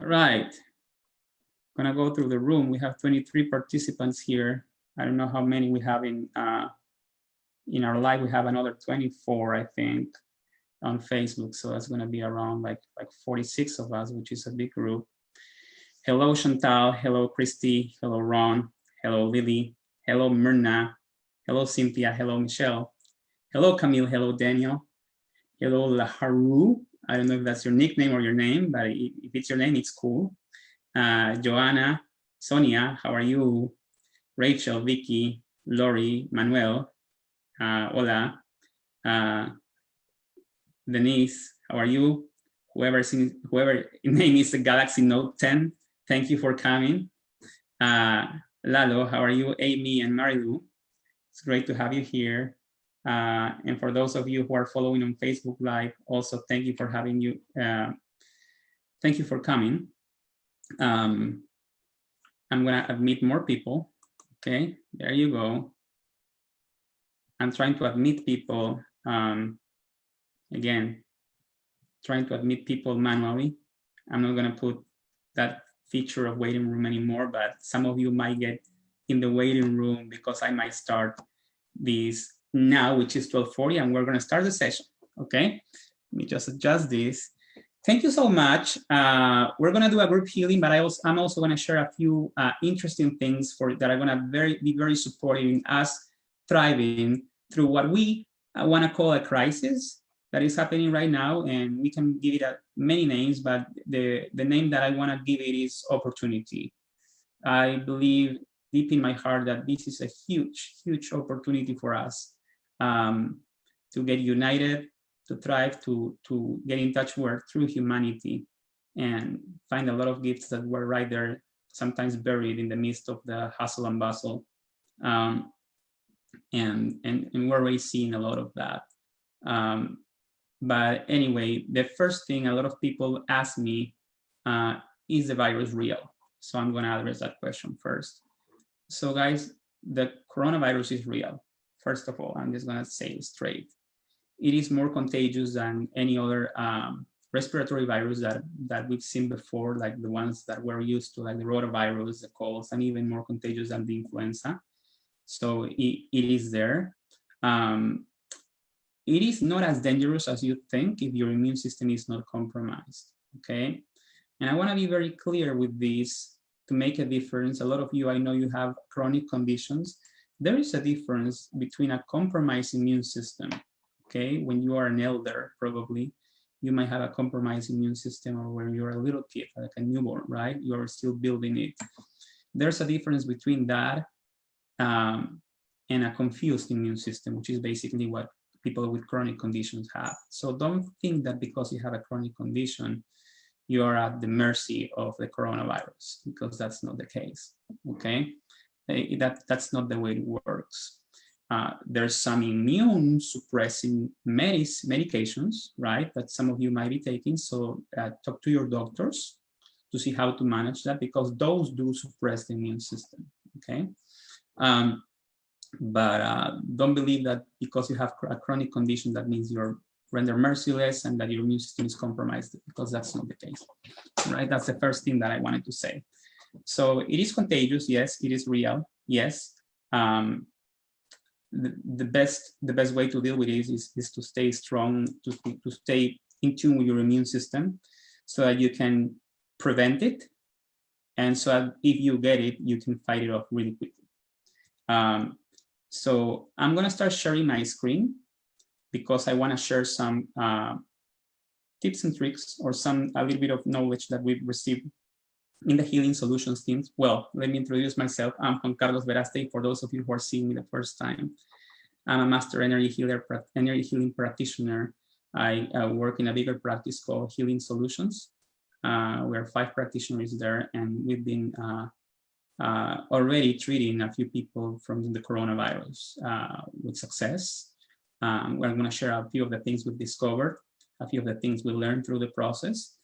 All right. I'm gonna go through the room. We have 23 participants here. I don't know how many we have in our live. We have another 24, I think, on Facebook. So that's gonna be around like 46 of us, which is a big group. Hello, Chantal. Hello, Christy. Hello, Ron. Hello, Lily. Hello, Myrna. Hello, Cynthia. Hello, Michelle. Hello, Camille. Hello, Daniel. Hello, Laharu. I don't know if that's your nickname or your name, but if it's your name, it's cool. Joanna, Sonia, how are you? Rachel, Vicky, Lori, Manuel, hola. Denise, how are you? Whoever name is the Galaxy Note 10, thank you for coming. Lalo, how are you? Amy and Marilu, it's great to have you here. And for those of you who are following on Facebook Live, also thank you for having you. Thank you for coming. I'm gonna admit more people. Okay, there you go. I'm trying to admit people. Again, trying to admit people manually. I'm not gonna put that feature of waiting room anymore, but some of you might get in the waiting room because I might start this now, which is 12:40, and we're gonna start the session, okay? Let me just adjust this. Thank you so much. We're gonna do a group healing, but I'm also gonna share a few interesting things that are gonna be very supportive in us thriving through what we wanna call a crisis that is happening right now, and we can give it many names, but the name that I wanna give it is opportunity. I believe deep in my heart that this is a huge, huge opportunity for us to get united, to thrive, to get in touch with true humanity, and find a lot of gifts that were right there, sometimes buried in the midst of the hustle and bustle. And we're already seeing a lot of that. But anyway, the first thing a lot of people ask me, is the virus real? So I'm gonna address that question first. So guys, the coronavirus is real. First of all, I'm just gonna say it straight. It is more contagious than any other respiratory virus that we've seen before, like the ones that we're used to, like the rotavirus, the colds, and even more contagious than the influenza. So it is there. It is not as dangerous as you think if your immune system is not compromised, okay? And I wanna be very clear with this to make a difference. A lot of you, I know you have chronic conditions. There is a difference between a compromised immune system, okay? When you are an elder, probably, you might have a compromised immune system, or when you're a little kid, like a newborn, right? You're still building it. There's a difference between that and a confused immune system, which is basically what people with chronic conditions have. So don't think that because you have a chronic condition, you are at the mercy of the coronavirus, because that's not the case, okay? That's not the way it works. There's some immune suppressing medications, right, that some of you might be taking. So talk to your doctors to see how to manage that, because those do suppress the immune system, okay? But don't believe that because you have a chronic condition, that means you're rendered merciless and that your immune system is compromised, because that's not the case, right? That's the first thing that I wanted to say. So it is contagious, yes. It is real, yes. The best way to deal with it is to stay strong, to stay in tune with your immune system, so that you can prevent it, and so that if you get it, you can fight it off really quickly. So I'm gonna start sharing my screen, because I wanna share some tips and tricks, or a little bit of knowledge that we've received in the Healing Solutions team. Well, let me introduce myself. I'm Juan Carlos Verastegui, for those of you who are seeing me the first time. I'm a master energy healing practitioner. I work in a bigger practice called Healing Solutions. We are 5 practitioners there, and we've been already treating a few people from the coronavirus with success. We're going to share a few of the things we've discovered, a few of the things we learned through the process,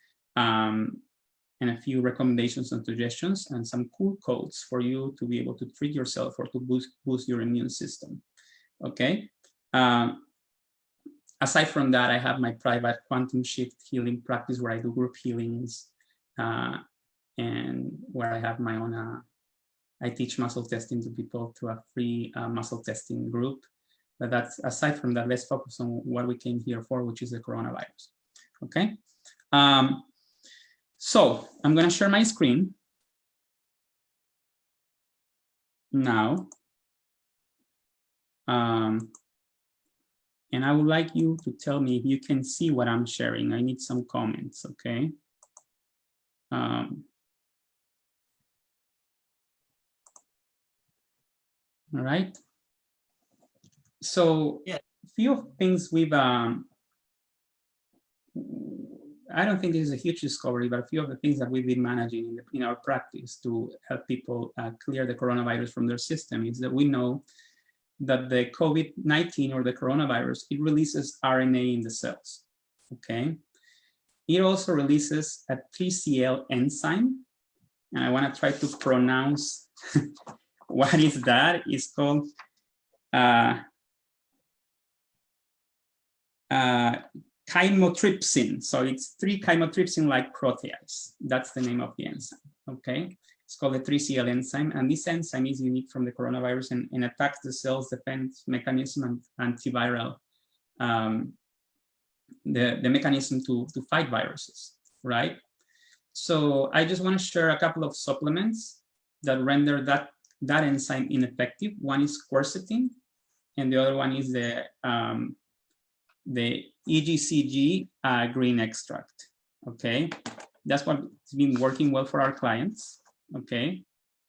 and a few recommendations and suggestions, and some cool codes for you to be able to treat yourself or to boost your immune system. Okay. Aside from that, I have my private quantum shift healing practice where I do group healings and where I have my own, I teach muscle testing to people through a free muscle testing group. But that's, aside from that, let's focus on what we came here for, which is the coronavirus. Okay. So I'm going to share my screen now. And I would like you to tell me if you can see what I'm sharing. I need some comments, okay? All right. So yeah, a few things we've, I don't think this is a huge discovery, but a few of the things that we've been managing in our practice to help people clear the coronavirus from their system is that we know that the COVID-19 or the coronavirus, it releases RNA in the cells, okay? It also releases a 3CL enzyme, and I want to try to pronounce what is that. It's called chymotrypsin. So it's 3-chymotrypsin-like protease. That's the name of the enzyme, okay? It's called the 3CL enzyme, and this enzyme is unique from the coronavirus and attacks the cell's defense mechanism and antiviral, the mechanism to fight viruses, right? So I just want to share a couple of supplements that render that enzyme ineffective. One is quercetin, and the other one is the EGCG green extract, okay? That's what's been working well for our clients. Okay,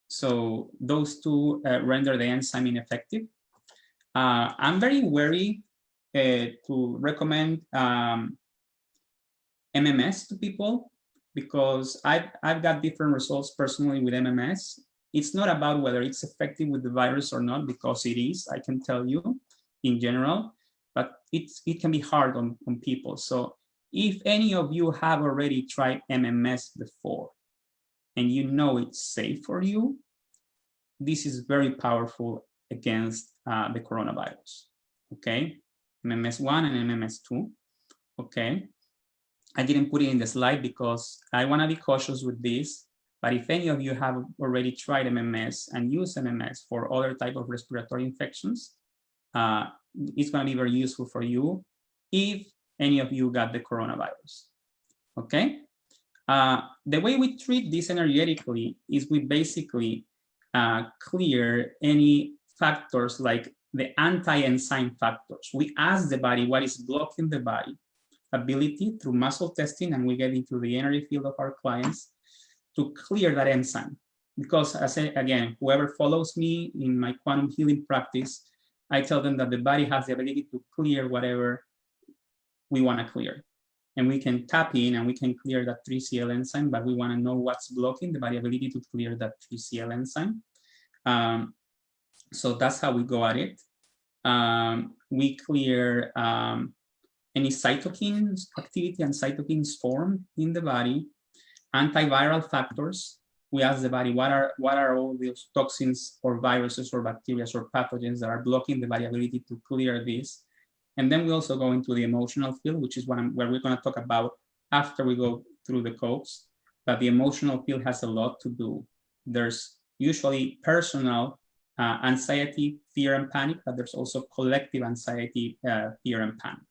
so those two render the enzyme ineffective. I'm very wary to recommend MMS to people because I've got different results personally with MMS. It's not about whether it's effective with the virus or not, because it is, I can tell you in general, but it can be hard on people. So if any of you have already tried MMS before, and you know it's safe for you, this is very powerful against the coronavirus, okay? MMS1 and MMS2, okay? I didn't put it in the slide because I wanna be cautious with this, but if any of you have already tried MMS and used MMS for other type of respiratory infections, it's gonna be very useful for you if any of you got the coronavirus, okay? The way we treat this energetically is we basically clear any factors like the anti-enzyme factors. We ask the body what is blocking the body ability through muscle testing, and we get into the energy field of our clients to clear that enzyme. Because I say again, whoever follows me in my quantum healing practice, I tell them that the body has the ability to clear whatever we want to clear. And we can tap in and we can clear that 3CL enzyme, but we want to know what's blocking the body ability to clear that 3CL enzyme. So that's how we go at it. We clear any cytokines activity and cytokines formed in the body, antiviral factors. We ask the body what are all those toxins or viruses or bacteria or pathogens that are blocking the body ability to clear this. And then we also go into the emotional field, which is where we're going to talk about after we go through the codes. But the emotional field has a lot to do. There's usually personal anxiety, fear, and panic, but there's also collective anxiety, fear, and panic.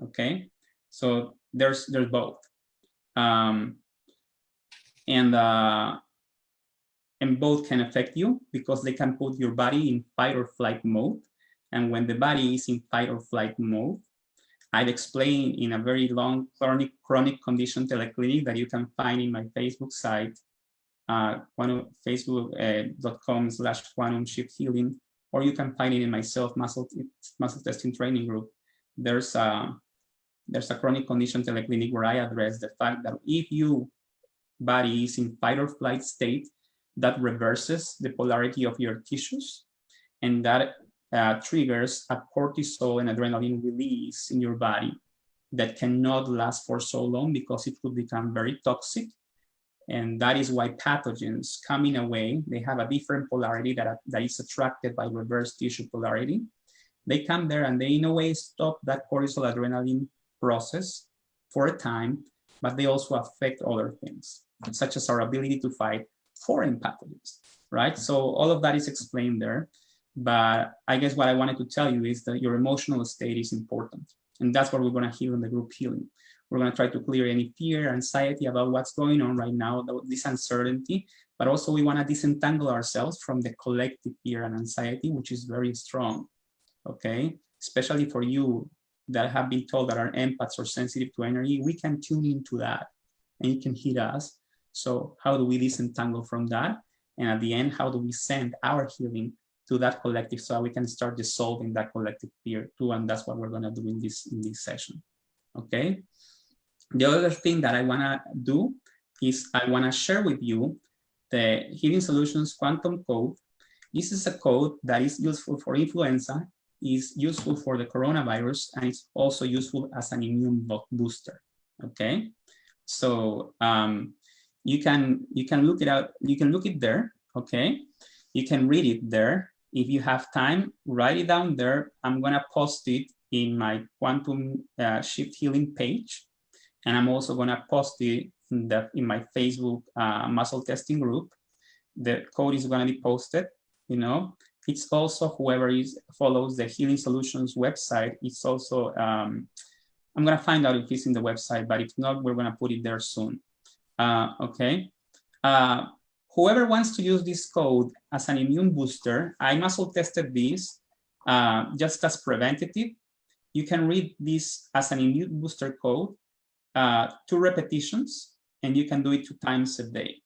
Okay, so there's both, and both can affect you because they can put your body in fight or flight mode. And when the body is in fight or flight mode, I've explained in a very long chronic condition teleclinic that you can find in my Facebook site, facebook.com/quantum-healing, or you can find it in my muscle testing training group. There's a chronic condition teleclinic where I address the fact that if your body is in fight or flight state, that reverses the polarity of your tissues, and that triggers a cortisol and adrenaline release in your body that cannot last for so long because it could become very toxic. And that is why pathogens come in a way, they have a different polarity that is attracted by reverse tissue polarity. They come there and they in a way stop that cortisol adrenaline process for a time, but they also affect other things. such as our ability to fight foreign pathogens, right? So all of that is explained there. But I guess what I wanted to tell you is that your emotional state is important. And that's what we're going to heal in the group healing. We're going to try to clear any fear, anxiety about what's going on right now, this uncertainty, but also we want to disentangle ourselves from the collective fear and anxiety, which is very strong, okay? Especially for you that have been told that are empaths or sensitive to energy, we can tune into that and it can hit us. So how do we disentangle from that? And at the end, how do we send our healing to that collective so we can start dissolving that collective fear too? And that's what we're gonna do in this session, okay? The other thing that I wanna do is I wanna share with you the Healing Solutions Quantum Code. This is a code that is useful for influenza, is useful for the coronavirus, and it's also useful as an immune booster, okay? So you can look it out, you can look it there, okay? You can read it there. If you have time, write it down there. I'm gonna post it in my Quantum Shift Healing page. And I'm also gonna post it in my Facebook muscle testing group. The code is gonna be posted, you know. It's also whoever follows the Healing Solutions website, it's also, I'm gonna find out if it's in the website, but if not, we're gonna put it there soon, okay? Whoever wants to use this code as an immune booster, I muscle tested this just as preventative. You can read this as an immune booster code, 2 repetitions, and you can do it 2 times a day.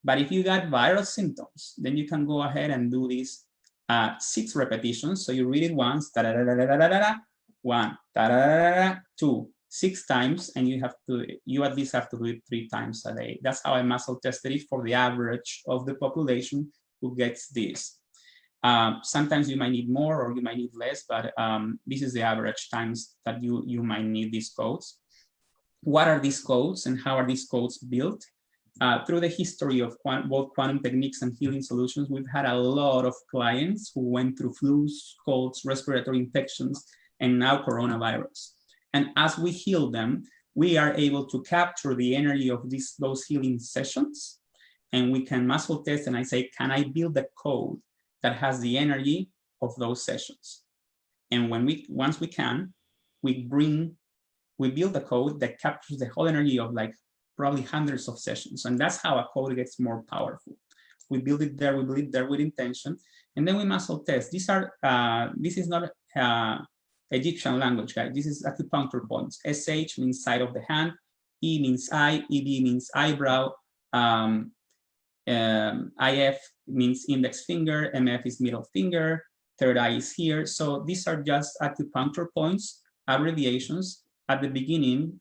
But if you got viral symptoms, then you can go ahead and do this 6 repetitions. So you read it once, da da da da da da da da, 1, da da da da, 2, 6 times, and you at least have to do it 3 times a day. That's how I muscle tested it for the average of the population who gets this. Sometimes you might need more or you might need less, but this is the average times that you might need these codes. What are these codes and how are these codes built? Through the history of both quantum techniques and healing solutions, we've had a lot of clients who went through flus, colds, respiratory infections, and now coronavirus. And as we heal them, we are able to capture the energy of those healing sessions, and we can muscle test, and I say, can I build a code that has the energy of those sessions? And once we can, we build a code that captures the whole energy of like probably hundreds of sessions. And that's how a code gets more powerful. We build it there with intention, and then we muscle test. This is not Egyptian language, guys. This is acupuncture points. SH means side of the hand, E means eye, ED means eyebrow, IF means index finger, MF is middle finger, third eye is here. So these are just acupuncture points, abbreviations. At the beginning,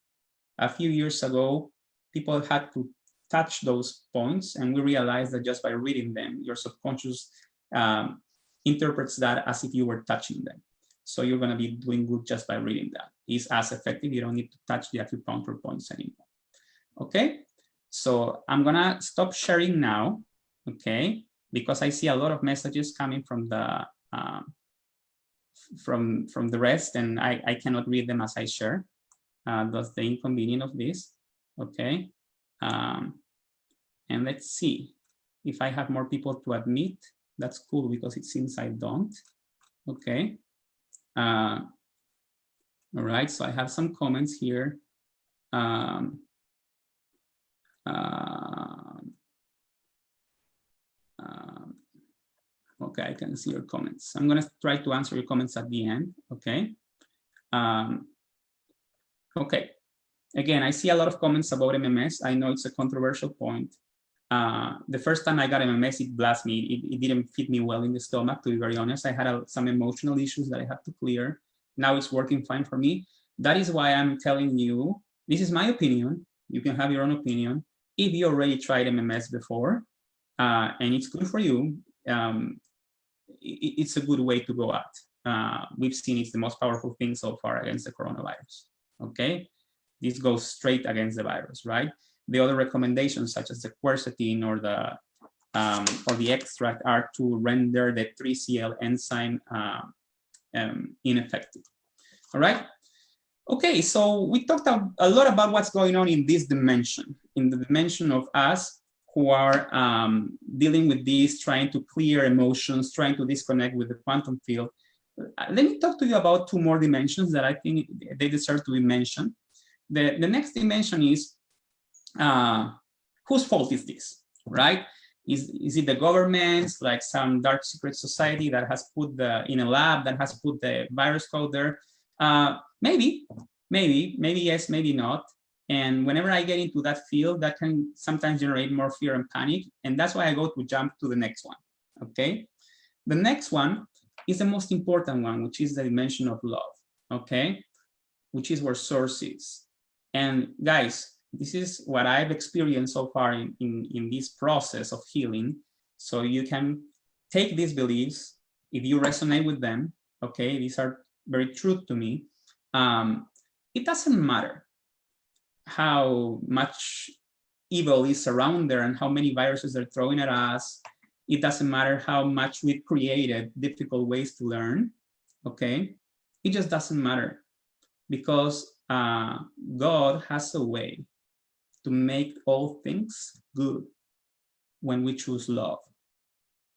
a few years ago, people had to touch those points, and we realized that just by reading them, your subconscious interprets that as if you were touching them. So you're going to be doing good just by reading that. It's as effective. You don't need to touch the acupuncture points anymore. Okay, so I'm going to stop sharing now, okay, because I see a lot of messages coming from the rest, and I cannot read them as I share. That's the inconvenience of this. Okay, and let's see if I have more people to admit. That's cool because it seems I don't. Okay. All right, so I have some comments here. Okay, I can see your comments. I'm gonna try to answer your comments at the end, okay? Okay, again, I see a lot of comments about MMS. I know it's a controversial point. The first time I got MMS, it blasted me. It didn't fit me well in the stomach, to be very honest. I had some emotional issues that I had to clear. Now it's working fine for me. That is why I'm telling you, this is my opinion. You can have your own opinion. If you already tried MMS before, and it's good for you, it's a good way to go out. We've seen it's the most powerful thing so far against the coronavirus, okay? This goes straight against the virus, right? The other recommendations, such as the quercetin or the extract, are to render the 3CL enzyme ineffective. All right. Okay, so we talked a lot about what's going on in this dimension, in the dimension of us who are dealing with this, trying to clear emotions, trying to disconnect with the quantum field. Let me talk to you about two more dimensions that I think they deserve to be mentioned. The next dimension is whose fault is this, right? Is it the government's, like some dark secret society that has put in a lab that has put the virus code there? Maybe yes, maybe not. And whenever I get into that field, that can sometimes generate more fear and panic. And that's why I go to jump to the next one, okay? The next one is the most important one, which is the dimension of love, okay? Which is where source is. And guys, this is what I've experienced so far in this process of healing. So you can take these beliefs, if you resonate with them, okay? These are very true to me. It doesn't matter how much evil is around there and how many viruses they're throwing at us. It doesn't matter how much we've created difficult ways to learn, okay? It just doesn't matter, because God has a way to make all things good when we choose love.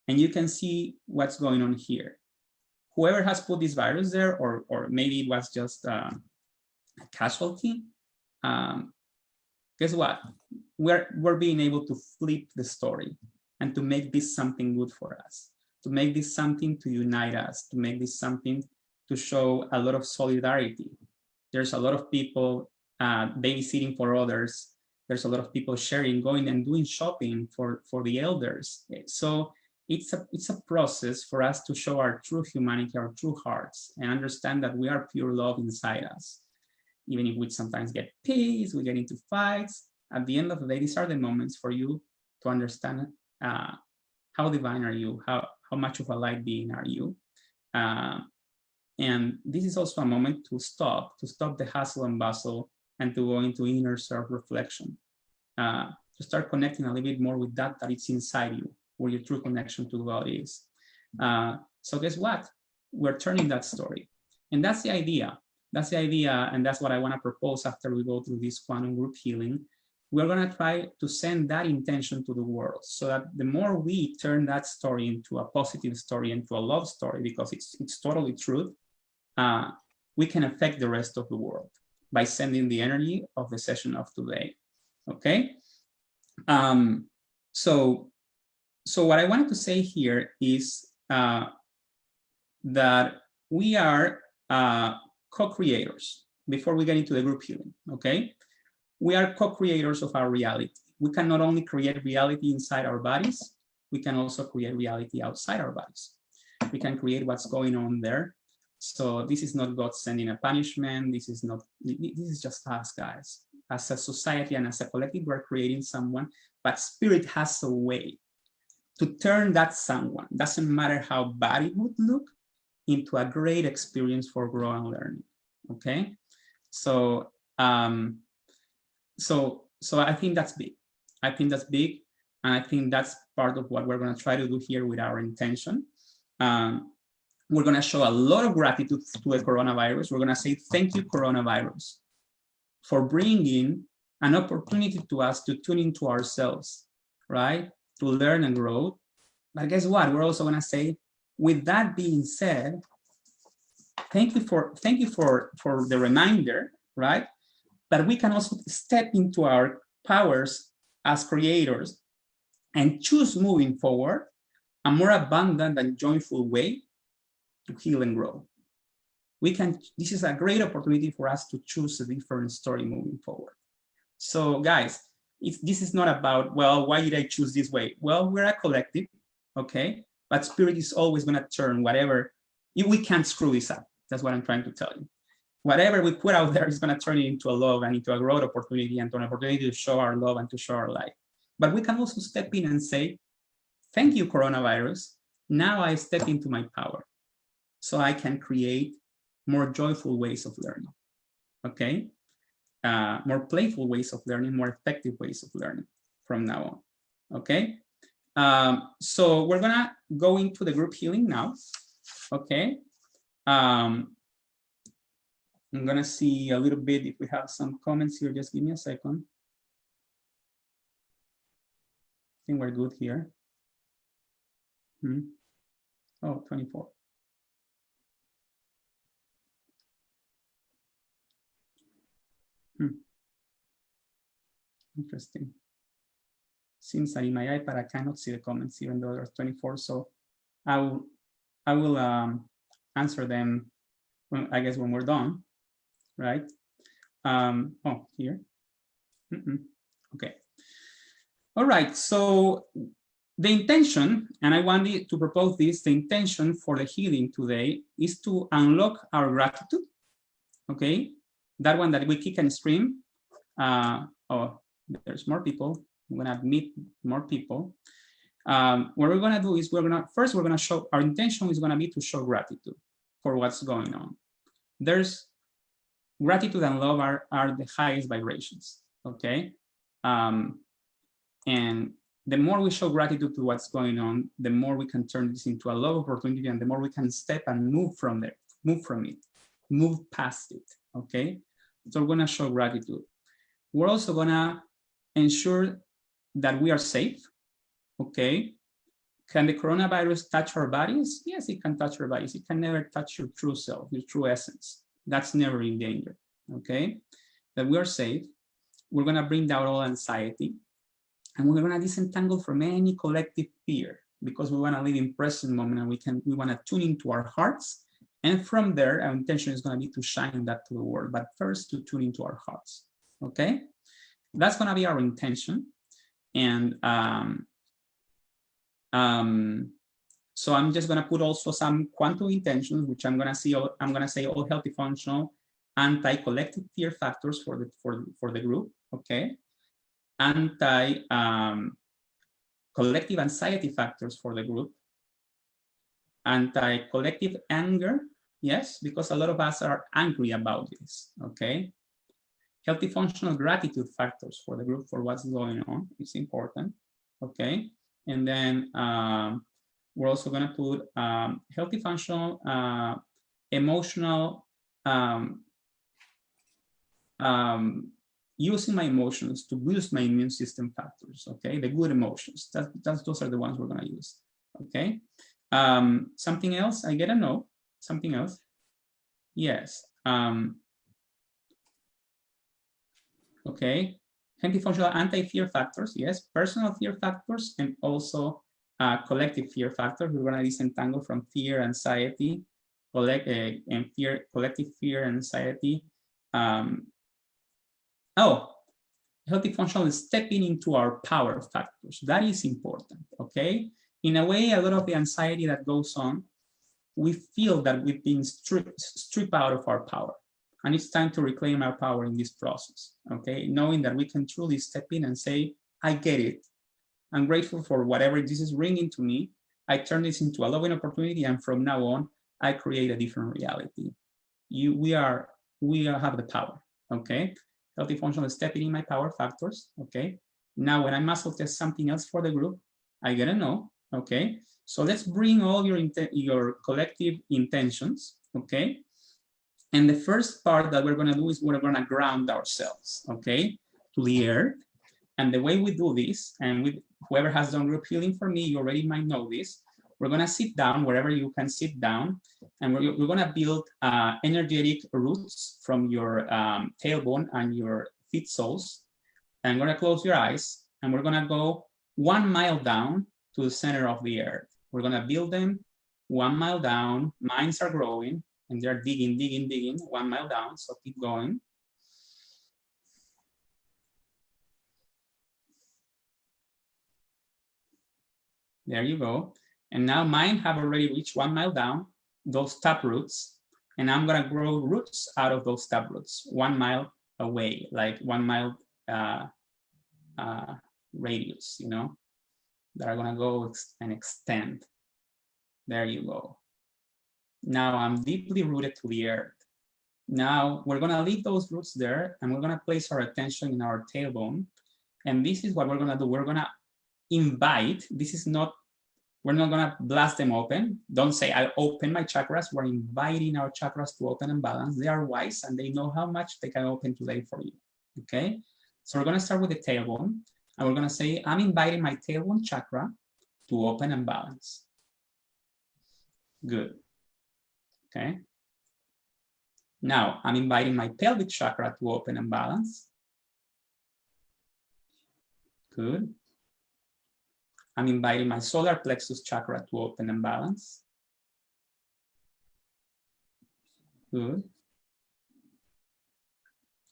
And you can see what's going on here. Whoever has put this virus there, or maybe it was just a casualty, guess what? We're being able to flip the story and to make this something good for us, to make this something to unite us, to make this something to show a lot of solidarity. There's a lot of people babysitting for others. There's a lot of people sharing, going and doing shopping for the elders. So it's a process for us to show our true humanity, our true hearts, and understand that we are pure love inside us. Even if we sometimes get pissed, we get into fights, at the end of the day, these are the moments for you to understand how divine are you, how much of a light being are you. And this is also a moment to stop the hustle and bustle, and to go into inner self-reflection, to start connecting a little bit more with that it's inside you, where your true connection to God is. So guess what? We're turning that story. And that's the idea. That's the idea, and that's what I want to propose after we go through this quantum group healing. We're going to try to send that intention to the world, so that the more we turn that story into a positive story, into a love story, because it's totally truth, we can affect the rest of the world by sending the energy of the session of today, okay? So what I wanted to say here is that we are co-creators before we get into the group healing, okay? We are co-creators of our reality. We can not only create reality inside our bodies, we can also create reality outside our bodies. We can create what's going on there. So this is not God sending a punishment. This is just us, guys. As a society and as a collective, we're creating someone, but spirit has a way to turn that someone, doesn't matter how bad it would look, into a great experience for growth and learning, okay? So, so I think that's big. I think that's big, and I think that's part of what we're gonna try to do here with our intention. We're gonna show a lot of gratitude to the coronavirus. We're gonna say, thank you, coronavirus, for bringing an opportunity to us to tune into ourselves, right? To learn and grow. But guess what? We're also gonna say, with that being said, thank you for the reminder, right? That we can also step into our powers as creators and choose moving forward a more abundant and joyful way to heal and grow. This is a great opportunity for us to choose a different story moving forward. So guys, this is not about, well, why did I choose this way? Well, we're a collective, okay? But spirit is always gonna turn whatever, we can't screw this up. That's what I'm trying to tell you. Whatever we put out there is gonna turn it into a love and into a growth opportunity, and to an opportunity to show our love and to show our light. But we can also step in and say, thank you, coronavirus. Now I step into my power, so I can create more joyful ways of learning, okay? More playful ways of learning, more effective ways of learning from now on, okay? So we're gonna go into the group healing now, okay? I'm gonna see a little bit if we have some comments here. Just give me a second. I think we're good here. Oh, 24. Interesting. Seems that in my iPad I cannot see the comments even though there's 24. So I will answer them when, I guess, when we're done, right? Oh, here. Okay. All right. So the intention, and I wanted to propose this, the intention for the healing today is to unlock our gratitude. Okay. That one that we kick and scream. Oh, there's more people. I'm gonna meet more people. What we're gonna do is we're gonna show, our intention is gonna be to show gratitude for what's going on. There's gratitude and love are the highest vibrations, okay? And the more we show gratitude to what's going on, the more we can turn this into a love opportunity, and the more we can step and move from there, move from it, move past it, okay? So we're gonna show gratitude. We're also gonna ensure that we are safe, okay? Can the coronavirus touch our bodies? Yes, it can touch our bodies. It can never touch your true self, your true essence. That's never in danger, okay? That we are safe. We're gonna bring down all anxiety, and we're gonna disentangle from any collective fear, because we wanna live in present moment, and we wanna tune into our hearts. And from there, our intention is gonna be to shine that to the world, but first to tune into our hearts, okay? That's gonna be our intention. And so I'm just gonna put also some quantum intentions, which I'm gonna say all healthy, functional, anti-collective fear factors for the group, okay? Anti-collective anxiety factors for the group. Anti-collective anger, yes, because a lot of us are angry about this, okay? Healthy functional gratitude factors for the group for what's going on. It's important, okay? And then we're also gonna put healthy functional emotional, using my emotions to boost my immune system factors, okay? The good emotions, those are the ones we're gonna use, okay? Something else, I gotta know, something else. Yes. Okay, healthy functional anti-fear factors, yes, personal fear factors, and also collective fear factors. We're gonna disentangle from fear, anxiety, collective fear, anxiety. Healthy functional is stepping into our power factors. That is important, okay? In a way, a lot of the anxiety that goes on, we feel that we've been stripped out of our power. And it's time to reclaim our power in this process, okay? Knowing that we can truly step in and say, I get it. I'm grateful for whatever this is bringing to me. I turn this into a loving opportunity, and from now on, I create a different reality. We have the power, okay? Healthy functional is stepping in my power factors, okay? Now, when I muscle test something else for the group, I gotta know, okay? So let's bring all your collective intentions, okay? And the first part that we're gonna do is we're gonna ground ourselves, okay, to the earth. And the way we do this, and with whoever has done group healing for me, you already might know this, we're gonna sit down wherever you can sit down, and we're gonna build energetic roots from your tailbone and your feet soles. And I'm gonna close your eyes, and we're gonna go 1 mile down to the center of the earth. We're gonna build them 1 mile down, minds are growing, and they're digging, 1 mile down, so keep going. There you go. And now mine have already reached 1 mile down, those tap roots, and I'm gonna grow roots out of those tap roots 1 mile away, like 1 mile radius, you know, that are gonna go and extend. There you go. Now I'm deeply rooted to the earth. Now we're gonna leave those roots there, and we're gonna place our attention in our tailbone. And this is what we're gonna do. We're gonna invite, this is not We're not gonna blast them open. Don't say, I open my chakras. We're inviting our chakras to open and balance. They are wise and they know how much they can open today for you, okay? So we're gonna start with the tailbone and we're gonna say, I'm inviting my tailbone chakra to open and balance. Good, okay? Now, I'm inviting my pelvic chakra to open and balance. Good. I'm inviting my solar plexus chakra to open and balance. Good.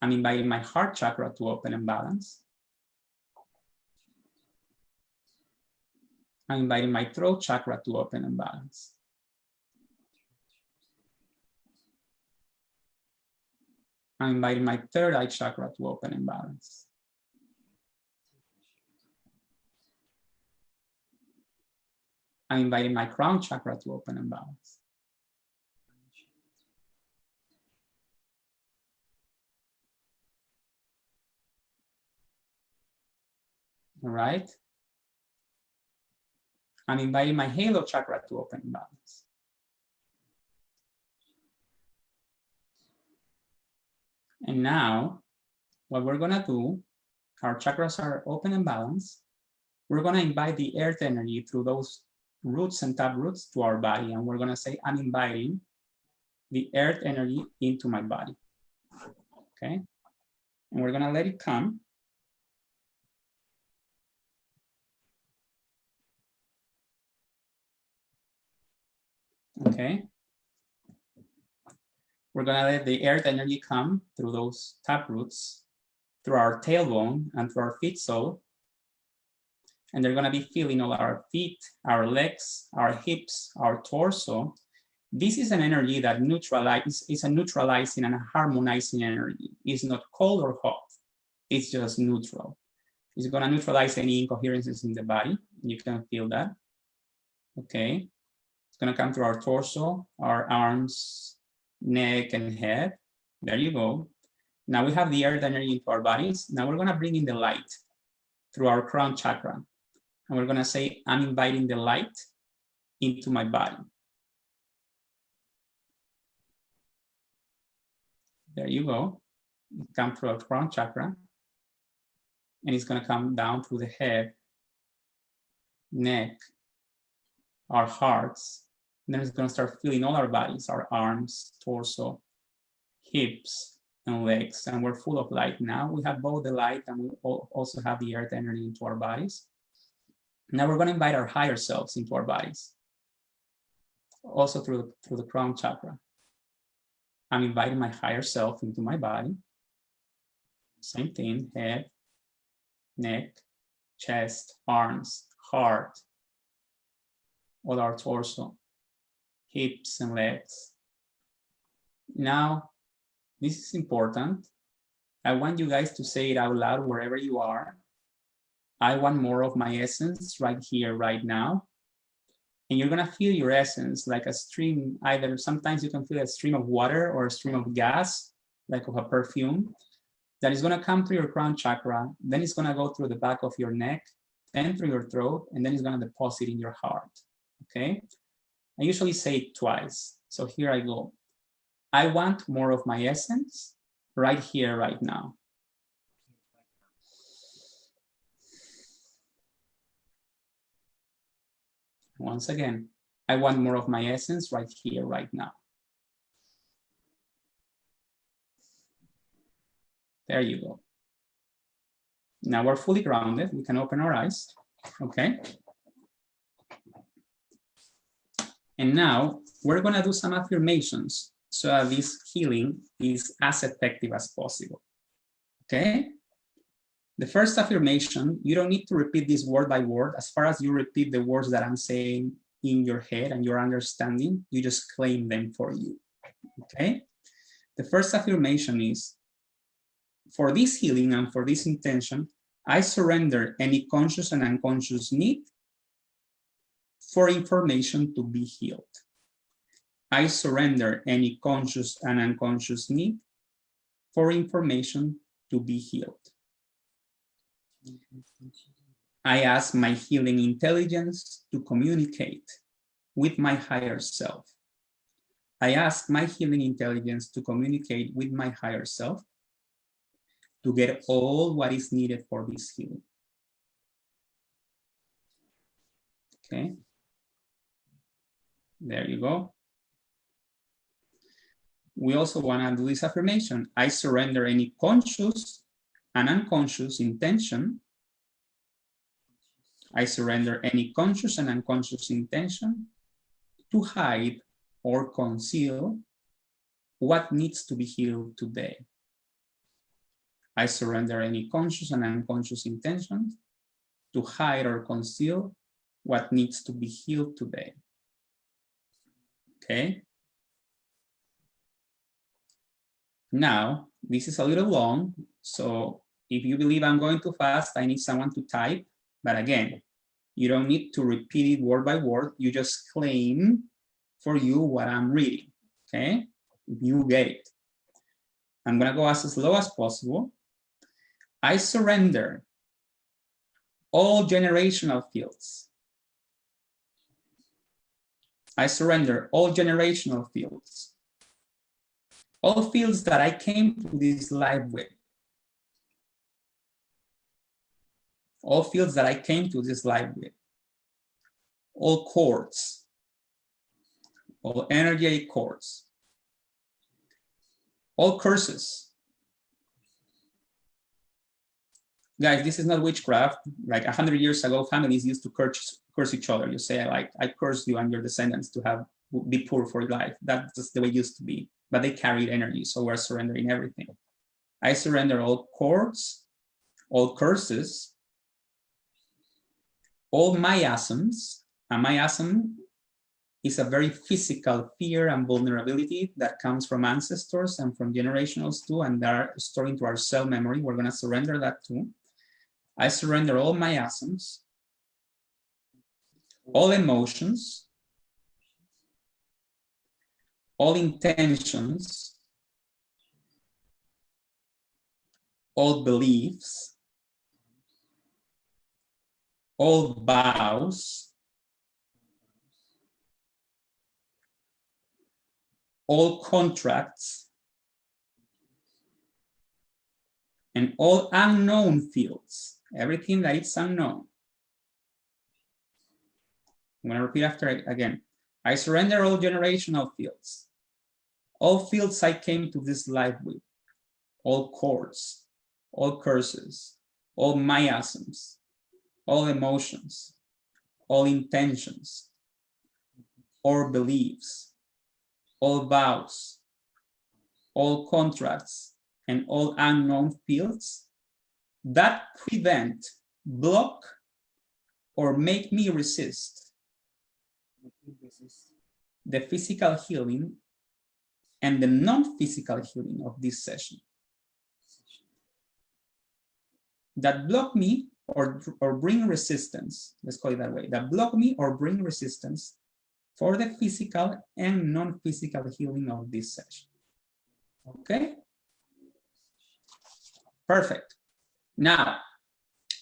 I'm inviting my heart chakra to open and balance. I'm inviting my throat chakra to open and balance. I'm inviting my third eye chakra to open and balance. I'm inviting my crown chakra to open and balance. All right. I'm inviting my halo chakra to open and balance. And now, what we're gonna do, our chakras are open and balanced. We're gonna invite the earth energy through those roots and tap roots to our body. And we're gonna say, I'm inviting the earth energy into my body, okay? And we're gonna let it come. Okay. We're gonna let the earth energy come through those tap roots, through our tailbone and through our feet sole. And they're gonna be feeling all our feet, our legs, our hips, our torso. This is an energy that is a neutralizing and a harmonizing energy. It's not cold or hot, it's just neutral. It's gonna neutralize any incoherences in the body. You can feel that, okay? It's gonna come through our torso, our arms, neck, and head. There you go. Now we have the earth energy into our bodies. Now we're gonna bring in the light through our crown chakra. And we're gonna say, I'm inviting the light into my body. There you go. It comes through our crown chakra. And it's gonna come down through the head, neck, our hearts. And then it's gonna start filling all our bodies, our arms, torso, hips, and legs. And we're full of light now. We have both the light and we also have the earth energy into our bodies. Now we're gonna invite our higher selves into our bodies. Also through the crown chakra. I'm inviting my higher self into my body. Same thing, head, neck, chest, arms, heart, all our torso, hips and legs. Now, this is important. I want you guys to say it out loud wherever you are. I want more of my essence right here, right now. And you're gonna feel your essence like a stream, either sometimes you can feel a stream of water or a stream of gas, like of a perfume, that is gonna come through your crown chakra, then it's gonna go through the back of your neck, then through your throat, and then it's gonna deposit in your heart, okay? I usually say it twice, so here I go. I want more of my essence right here, right now. Once again, I want more of my essence right here, right now. There you go. Now we're fully grounded. We can open our eyes, okay? And now we're gonna do some affirmations so that this healing is as effective as possible, okay? The first affirmation, you don't need to repeat this word by word. As far as you repeat the words that I'm saying in your head and your understanding, you just claim them for you, okay? The first affirmation is, for this healing and for this intention, I surrender any conscious and unconscious need for information to be healed. I surrender any conscious and unconscious need for information to be healed. I ask my healing intelligence to communicate with my higher self. I ask my healing intelligence to communicate with my higher self to get all what is needed for this healing. Okay. There you go. We also want to do this affirmation. I surrender any conscious and unconscious intention. I surrender any conscious and unconscious intention to hide or conceal what needs to be healed today. I surrender any conscious and unconscious intentions to hide or conceal what needs to be healed today. Okay. Now, this is a little long, so if you believe I'm going too fast, I need someone to type. But again, you don't need to repeat it word by word. You just claim for you what I'm reading, okay? You get it. I'm gonna go as slow as possible. I surrender all generational fields. I surrender all generational fields. All fields that I came to this life with. All fields that I came to this life with. All cords. All energetic cords. All curses. Guys, this is not witchcraft. Like 100 years ago, families used to curse each other. You say, I curse you and your descendants to be poor for life. That's just the way it used to be. But they carried energy, so we're surrendering everything. I surrender all cords, all curses, all miasms. A miasm is a very physical fear and vulnerability that comes from ancestors and from generationals too, and that are stored into our cell memory. We're gonna surrender that too. I surrender all miasms, all emotions, all intentions, all beliefs, all vows, all contracts, and all unknown fields, everything that is unknown. I'm going to repeat after again. I surrender all generational fields, all fields I came to this life with, all cords, all curses, all miasms, all emotions, all intentions, all beliefs, all vows, all contracts, and all unknown fields that prevent, block, or make me resist the physical healing and the non-physical healing of this session. That block me or bring resistance, let's call it that way, that block me or bring resistance for the physical and non-physical healing of this session. Okay? Perfect. Now,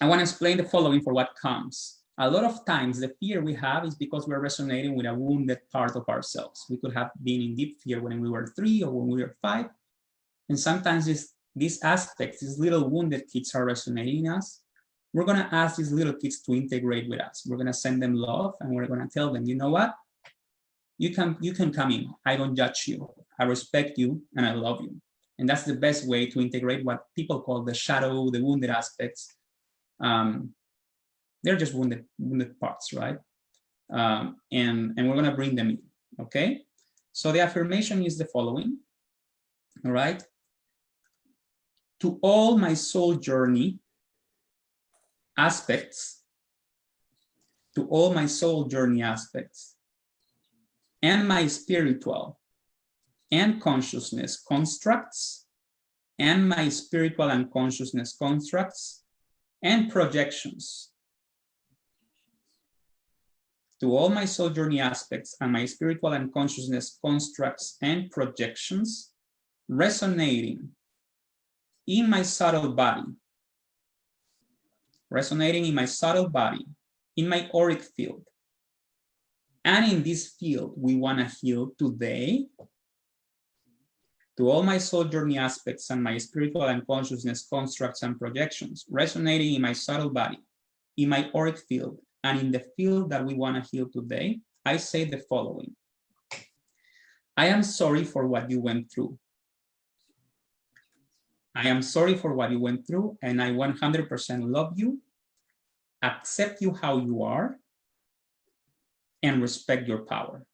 I want to explain the following for what comes. A lot of times, the fear we have is because we're resonating with a wounded part of ourselves. We could have been in deep fear when we were 3 or when we were 5. And sometimes these aspects, these little wounded kids are resonating in us. We're going to ask these little kids to integrate with us. We're going to send them love, and we're going to tell them, you know what? You can come in. I don't judge you. I respect you, and I love you. And that's the best way to integrate what people call the shadow, the wounded aspects. They're just wounded parts, right? And we're gonna bring them in, okay? So the affirmation is the following, all right? To all my soul journey aspects, to all my soul journey aspects, and my spiritual and consciousness constructs, and my spiritual and consciousness constructs and projections, to all my soul journey aspects and my spiritual and consciousness constructs and projections resonating in my subtle body resonating in my subtle body, in my auric field. And in this field, we want to heal today to all my soul journey aspects and my spiritual and consciousness constructs and projections, resonating in my subtle body, in my auric field, and in the field that we want to heal today, I say the following. I am sorry for what you went through. I am sorry for what you went through, and I 100% love you, accept you how you are, and respect your power.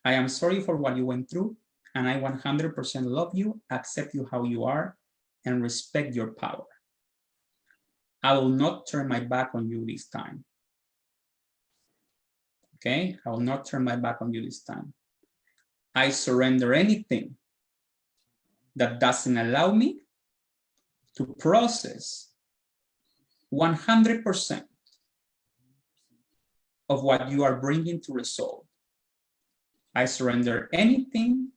I am sorry for what you went through, and I 100% love you, accept you how you are, and respect your power. I will not turn my back on you this time. Okay, I will not turn my back on you this time. I surrender anything that doesn't allow me to process 100% of what you are bringing to resolve. I surrender anything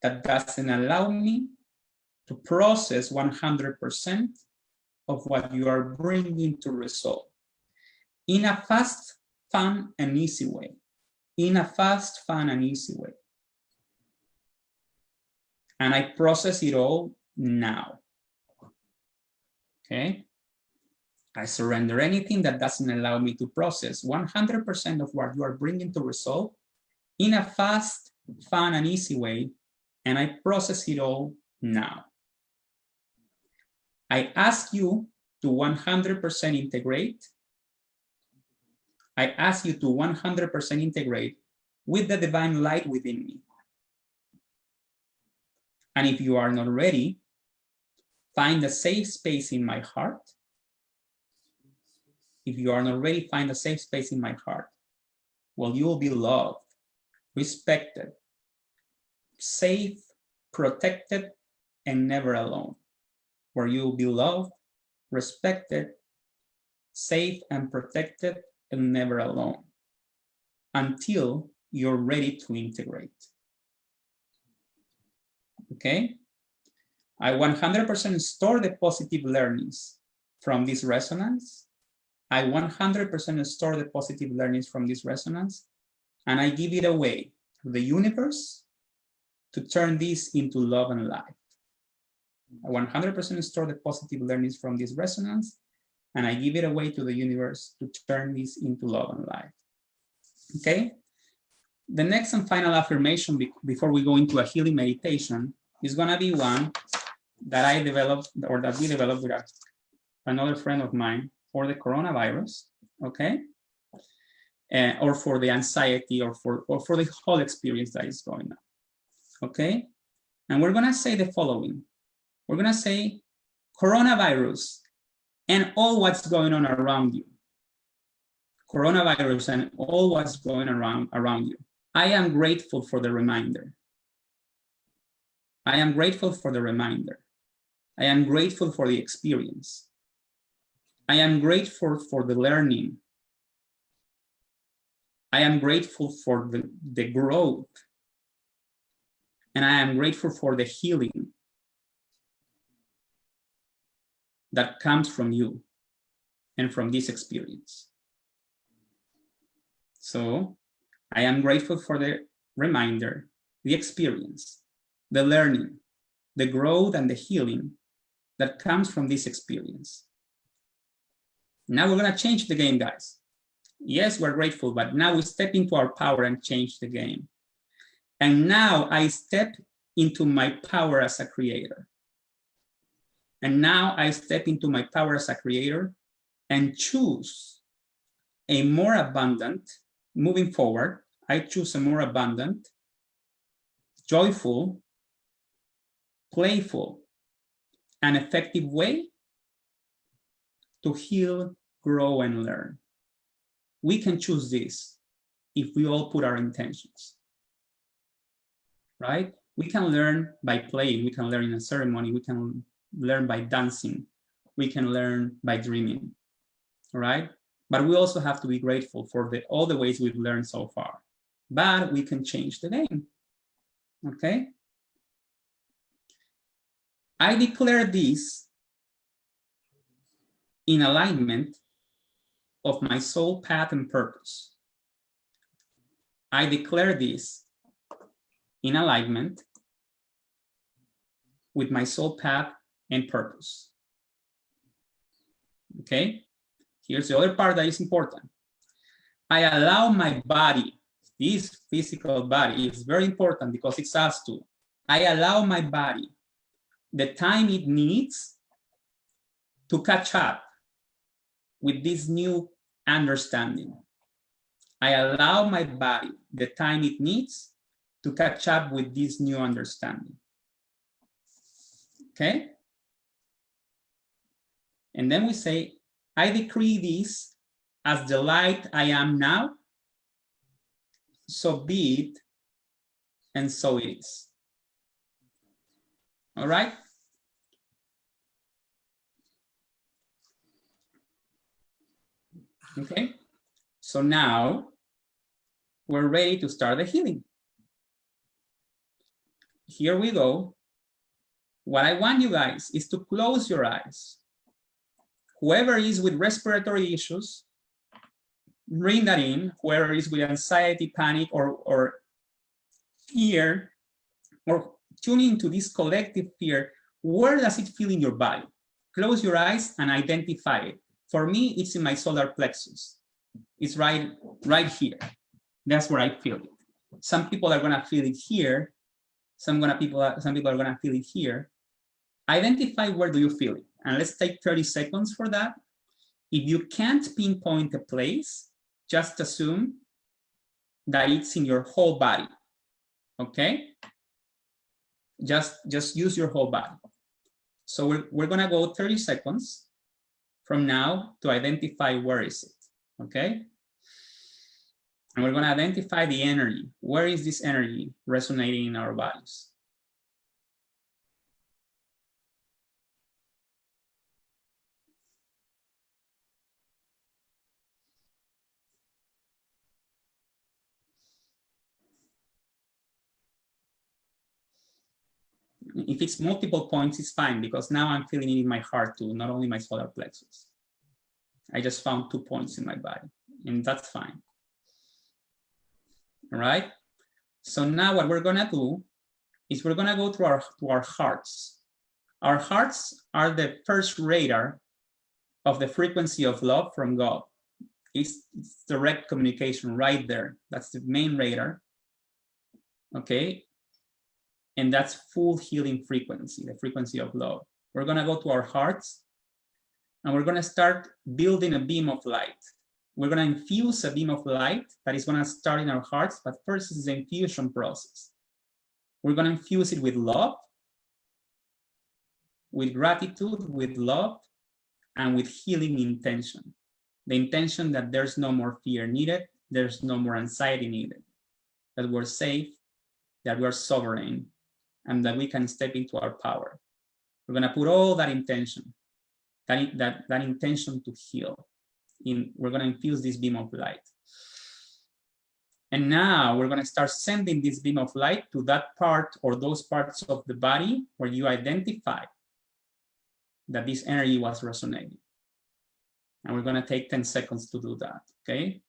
that doesn't allow me to process 100% of what you are bringing to resolve in a fast, fun, and easy way. In a fast, fun, and easy way. And I process it all now. Okay? I surrender anything that doesn't allow me to process 100% of what you are bringing to resolve in a fast, fun, and easy way, and I process it all now. I ask you to 100% integrate. I ask you to 100% integrate with the divine light within me. And if you are not ready, find a safe space in my heart. If you are not ready, find a safe space in my heart. Well, you will be loved, respected, safe, protected, and never alone. Where you will be loved, respected, safe, and protected, and never alone. Until you're ready to integrate. Okay? I 100% store the positive learnings from this resonance. I 100% store the positive learnings from this resonance, and I give it away to the universe to turn this into love and life. I 100% store the positive learnings from this resonance, and I give it away to the universe to turn this into love and life. Okay? The next and final affirmation before we go into a healing meditation is going to be one that I developed, or that we developed with another friend of mine for the coronavirus, okay? Or for the anxiety, or for the whole experience that is going on, okay? And we're going to say the following. We're going to say, coronavirus and all what's going on around you. Coronavirus and all what's going around you. I am grateful for the reminder. I am grateful for the reminder. I am grateful for the experience. I am grateful for the learning. I am grateful for the growth. And I am grateful for the healing that comes from you and from this experience. So I am grateful for the reminder, the experience, the learning, the growth, and the healing that comes from this experience. Now we're going to change the game, guys. Yes, we're grateful, but now we step into our power and change the game. And now I step into my power as a creator. And now I step into my power as a creator and choose a more abundant, moving forward, I choose a more abundant, joyful, playful, and effective way to heal, grow, and learn. We can choose this if we all put our intentions, right? We can learn by playing, we can learn in a ceremony, we can learn by dancing, we can learn by dreaming, all right? But we also have to be grateful for all the ways we've learned so far. But we can change the game, okay? I declare this in alignment of my soul path and purpose. I declare this in alignment with my soul path and purpose. Okay, here's the other part that is important. I allow my body, this physical body is very important because it's us too. I allow my body the time it needs to catch up with this new understanding. I allow my body the time it needs to catch up with this new understanding. Okay? And then we say, I decree this as the light I am now, so be it, and so it is. All right? Okay, so now we're ready to start the healing. Here we go. What I want you guys is to close your eyes. Whoever is with respiratory issues, bring that in. Whoever is with anxiety, panic, or fear, or tuning into this collective fear, where does it feel in your body? Close your eyes and identify it. For me, it's in my solar plexus. It's right here. That's where I feel it. Some people are gonna feel it here. Some people are gonna feel it here. Identify where do you feel it, and let's take 30 seconds for that. If you can't pinpoint a place, just assume that it's in your whole body. Okay? Just use your whole body. So we're gonna go 30 seconds from now to identify where is it, okay? And we're gonna identify the energy. Where is this energy resonating in our bodies? If it's multiple points, it's fine, because now I'm feeling it in my heart too, not only my solar plexus. I just found 2 points in my body, and that's fine. All right? So now what we're gonna do is we're gonna go to our hearts. Our hearts are the first radar of the frequency of love from God. It's direct communication right there. That's the main radar, okay? And that's full healing frequency, the frequency of love. We're gonna go to our hearts and we're gonna start building a beam of light. We're gonna infuse a beam of light that is gonna start in our hearts, but first is the infusion process. We're gonna infuse it with love, with gratitude, with love, and with healing intention. The intention that there's no more fear needed, there's no more anxiety needed, that we're safe, that we're sovereign, and that we can step into our power. We're gonna put all that intention, that intention to heal. We're gonna infuse this beam of light. And now we're gonna start sending this beam of light to that part or those parts of the body where you identify that this energy was resonating. And we're gonna take 10 seconds to do that, okay?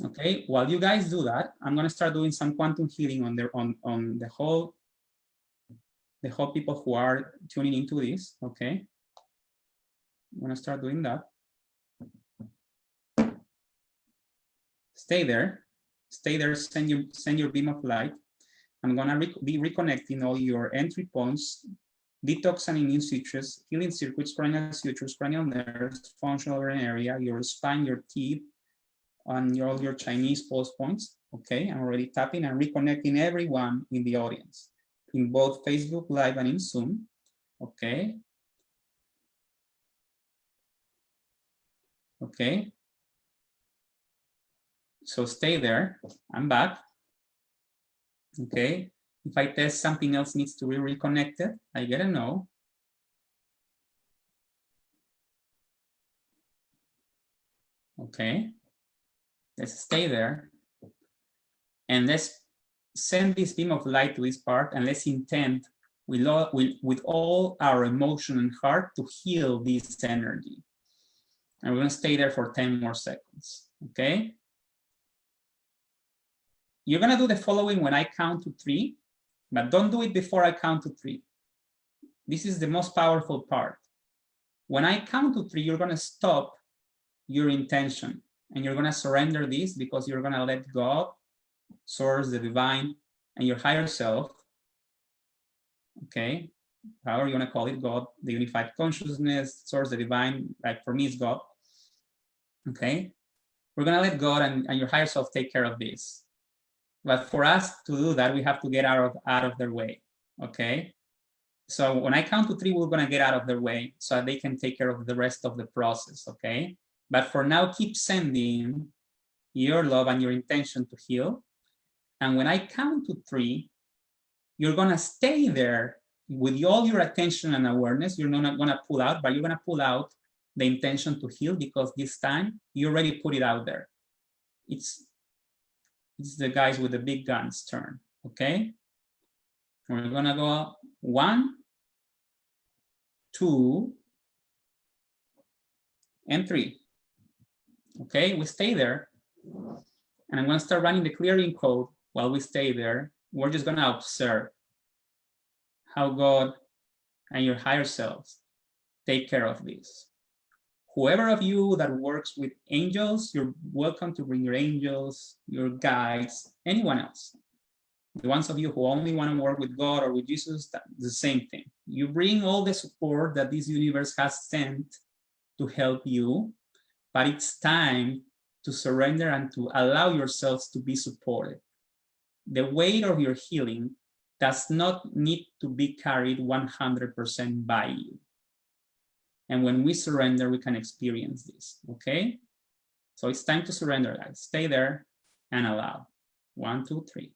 Okay, while you guys do that, I'm gonna start doing some quantum healing on the whole people who are tuning into this, okay? I'm gonna start doing that. Stay there, send your beam of light. I'm gonna be reconnecting all your entry points, detox and immune switches, healing circuits, cranial sutures, cranial nerves, functional brain area, your spine, your teeth, on all your Chinese pulse points. Okay, I'm already tapping and reconnecting everyone in the audience, in both Facebook Live and in Zoom. Okay. Okay. So stay there. I'm back. Okay. If I test something else needs to be reconnected, I get a no. Okay. Let's stay there. And let's send this beam of light to this part, and let's intend with all our emotion and heart to heal this energy. And we're going to stay there for 10 more seconds, okay? You're going to do the following when I count to 3, but don't do it before I count to 3. This is the most powerful part. When I count to 3, you're going to stop your intention, and you're going to surrender this, because you're going to let God, Source, the divine, and your higher self, okay, however you want to call it, God, the unified consciousness, Source, the divine, like for me it's God, okay? We're going to let God and your higher self take care of this. But for us to do that, we have to get out of their way, okay? So when I count to 3, we're going to get out of their way so that they can take care of the rest of the process, okay? But for now, keep sending your love and your intention to heal. And when I count to 3, you're going to stay there with all your attention and awareness. You're not going to pull out, but you're going to pull out the intention to heal, because this time you already put it out there. It's the guys with the big guns turn, okay? We're going to go 1, 2, and 3. Okay, we stay there. And I'm going to start running the clearing code while we stay there. We're just going to observe how God and your higher selves take care of this. Whoever of you that works with angels, you're welcome to bring your angels, your guides, anyone else. The ones of you who only want to work with God or with Jesus, that's the same thing. You bring all the support that this universe has sent to help you, but it's time to surrender and to allow yourselves to be supported. The weight of your healing does not need to be carried 100% by you. And when we surrender, we can experience this, okay? So it's time to surrender, guys. Stay there and allow. 1, 2, 3.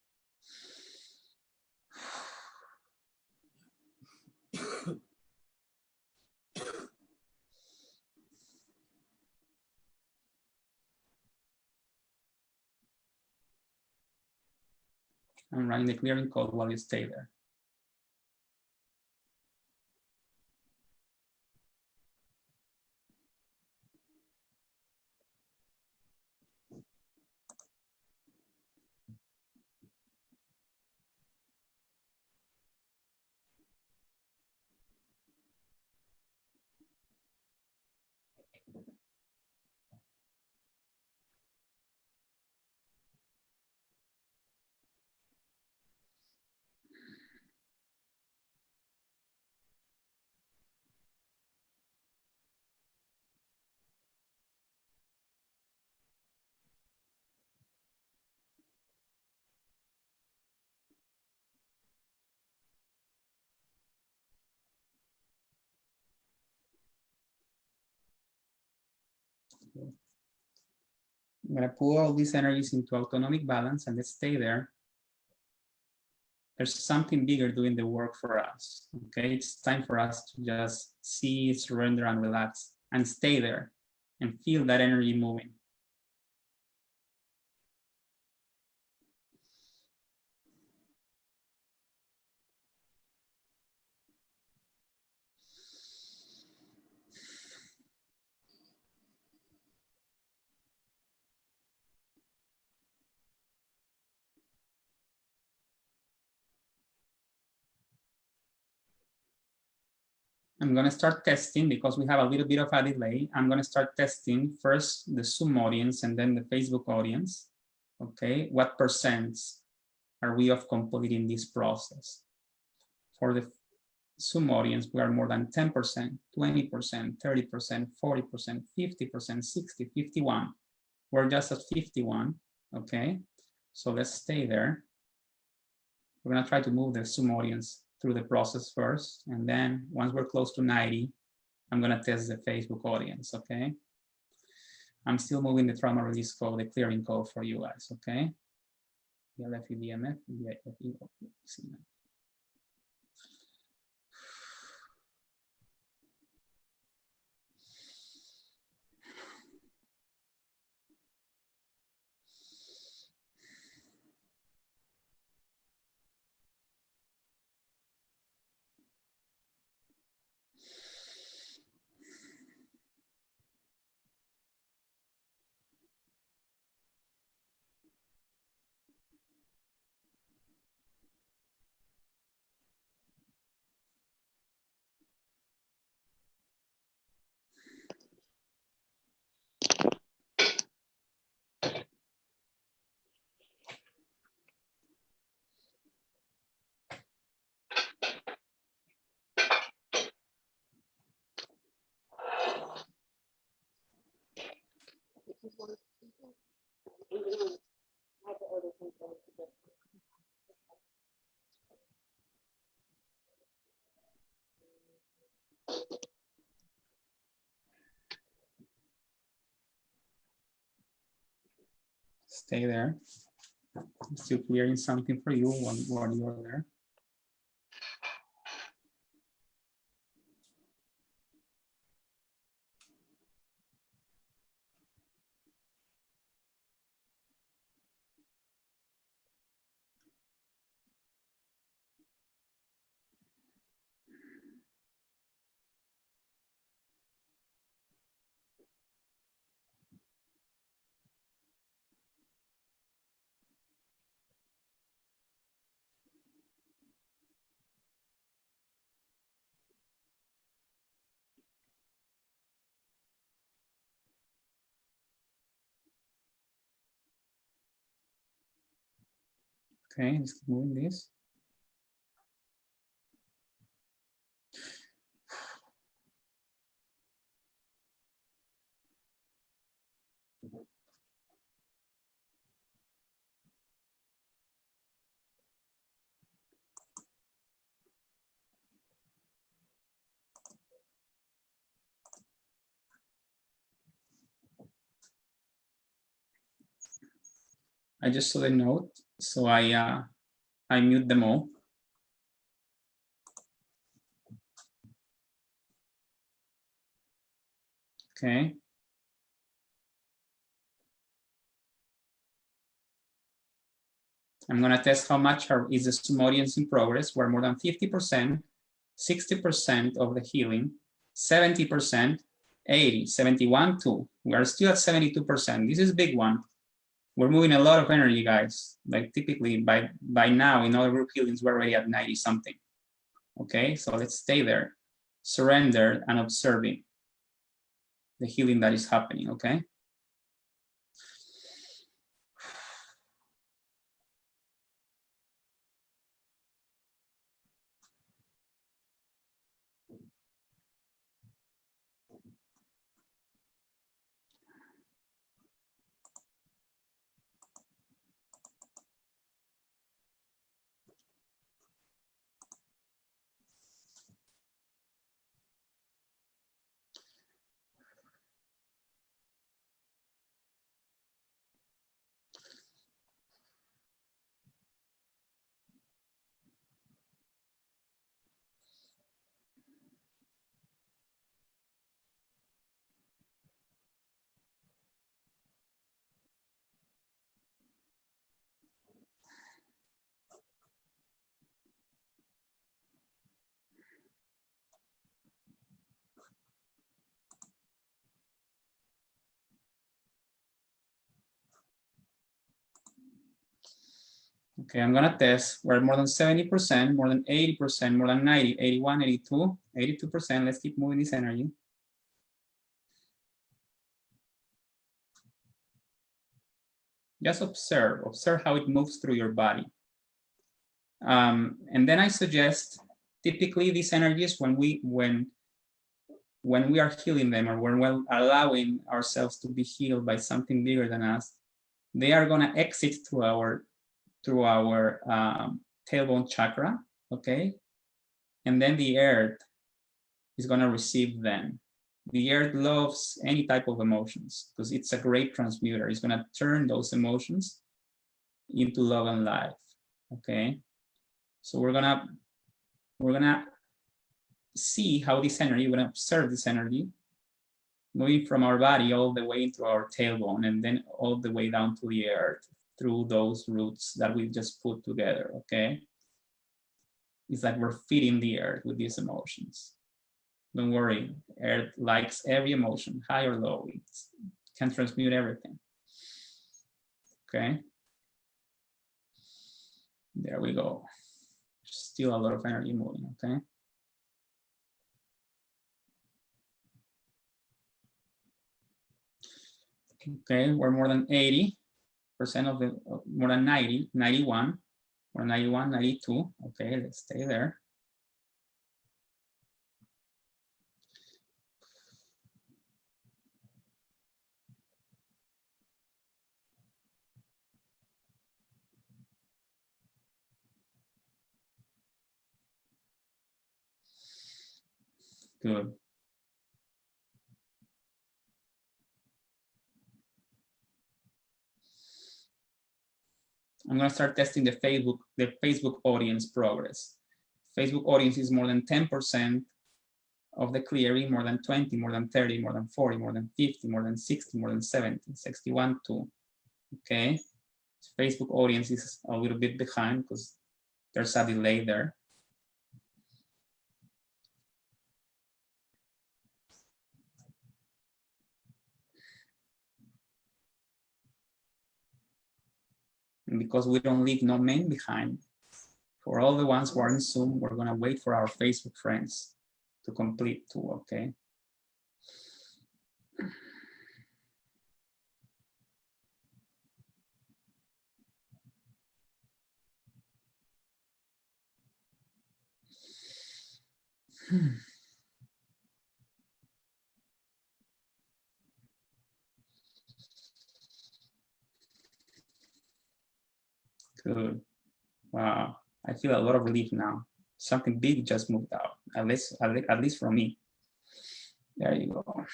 I'm running the clearing code while you stay there. I'm going to pull all these energies into autonomic balance, and let's stay there. There's something bigger doing the work for us, okay? It's time for us to just see, surrender, and relax, and stay there and feel that energy moving. I'm going to start testing because we have a little bit of a delay. I'm going to start testing first the Zoom audience and then the Facebook audience. Okay, what percents are we of completing this process? For the Zoom audience, we are more than 10%, 20%, 30%, 40%, 50%, 60, 51. We're just at 51, okay? So let's stay there. We're gonna try to move the Zoom audience through the process first, and then once we're close to 90, I'm gonna test the Facebook audience, okay? I'm still moving the trauma release code, the clearing code for you guys, okay? BLFE, BMF, BFE, stay there. I'm still clearing something for you while you're there. Okay, let's keep moving this. I just saw the note, so I mute them all. Okay. I'm going to test how much is the Zoom audience in progress. We're more than 50%, 60% of the healing, 70%, 80, 71, 2. We are still at 72%. This is a big one. We're moving a lot of energy, guys. Like typically by now in other group healings, we're already at 90 something. Okay, so let's stay there. Surrender and observing the healing that is happening, okay? Okay, I'm gonna test. We're more than 70%, more than 80%, more than 90, 81, 82, 82%. Let's keep moving this energy. Just observe how it moves through your body. And then I suggest, typically these energies, when we are healing them, or when we're allowing ourselves to be healed by something bigger than us, they are gonna exit through our tailbone chakra, okay? And then the earth is gonna receive them. The earth loves any type of emotions because it's a great transmuter. It's gonna turn those emotions into love and life, okay? So we're gonna see how this energy, we're gonna observe this energy moving from our body all the way into our tailbone and then all the way down to the earth through those roots that we just put together, okay? It's like we're feeding the earth with these emotions. Don't worry, earth likes every emotion, high or low. It can transmute everything, okay? There we go. Still a lot of energy moving, okay? Okay, we're more than 80% of the, more than 90, 91, or 91, 92. Okay, let's stay there. Good. I'm going to start testing the Facebook audience progress. Facebook audience is more than 10% of the clearing, more than 20, more than 30, more than 40, more than 50, more than 60, more than 70, 61, 2. Okay. Facebook audience is a little bit behind because there's a delay there. And because we don't leave no man behind, for all the ones who are in Zoom, we're gonna wait for our Facebook friends to complete too, okay? Good. Wow. I feel a lot of relief now. Something big just moved out, at least for me. There you go.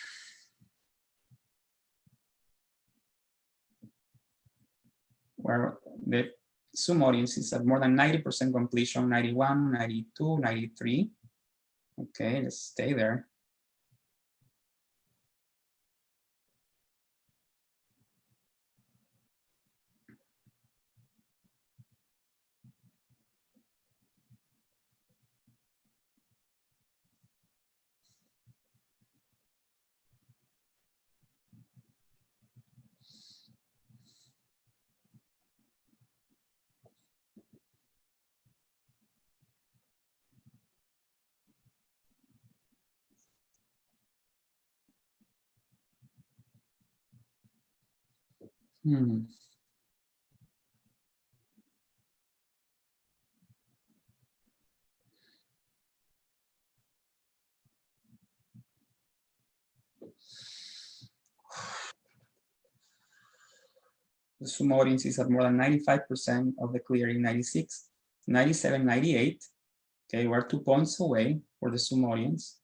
Where the Zoom audience is at more than 90% completion, 91, 92, 93. Okay, let's stay there. The Zoom audience is at more than 95% of the clearing, 96, 97, 98. Okay, we're 2 points away for the Zoom audience.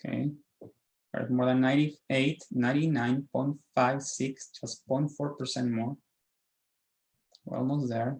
Okay, we're at more than 98, 99.56, just 0.4% more. We're almost there.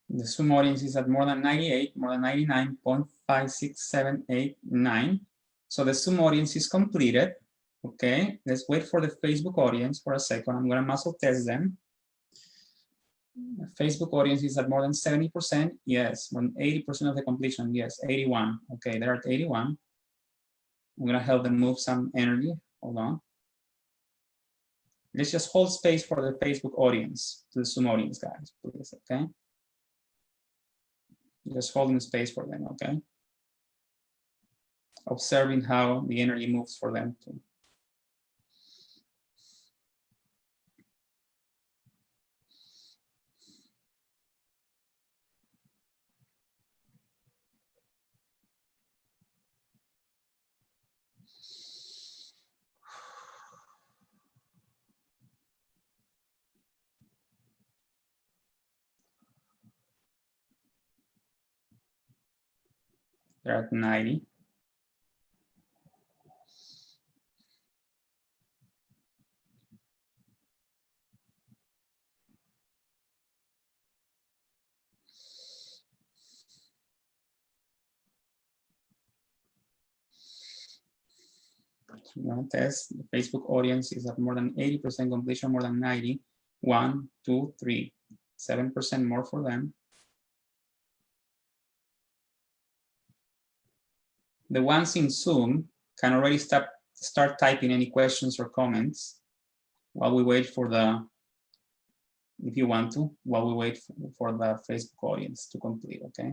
The Zoom audience is at more than 98, more than 99.56789. So the Zoom audience is completed. Okay, let's wait for the Facebook audience for a second. I'm going to muscle test them. The Facebook audience is at more than 70%. Yes, more than 80% of the completion. Yes, 81. Okay, they're at 81. I'm going to help them move some energy. Hold on. Let's just hold space for the Facebook audience, to the Zoom audience, guys, please, okay? Just holding space for them, okay? Observing how the energy moves for them too. They're at 90. You want to test the Facebook audience is at more than 80% completion, more than 90. 1, 2, 3, 7% more for them. The ones in Zoom can already start typing any questions or comments while we wait for the, if you want to, while we wait for the Facebook audience to complete, okay?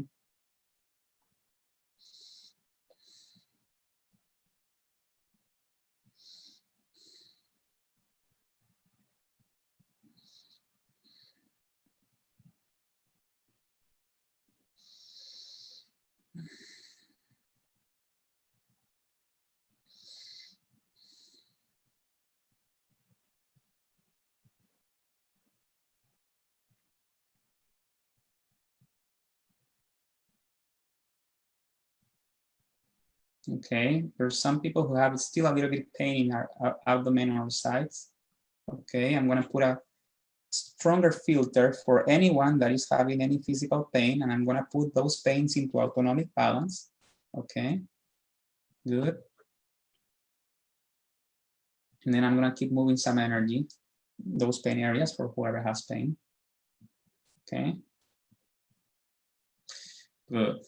Okay, there's some people who have still a little bit of pain in our abdomen or sides. Okay, I'm gonna put a stronger filter for anyone that is having any physical pain, and I'm gonna put those pains into autonomic balance. Okay, good. And then I'm gonna keep moving some energy, those pain areas for whoever has pain. Okay, good.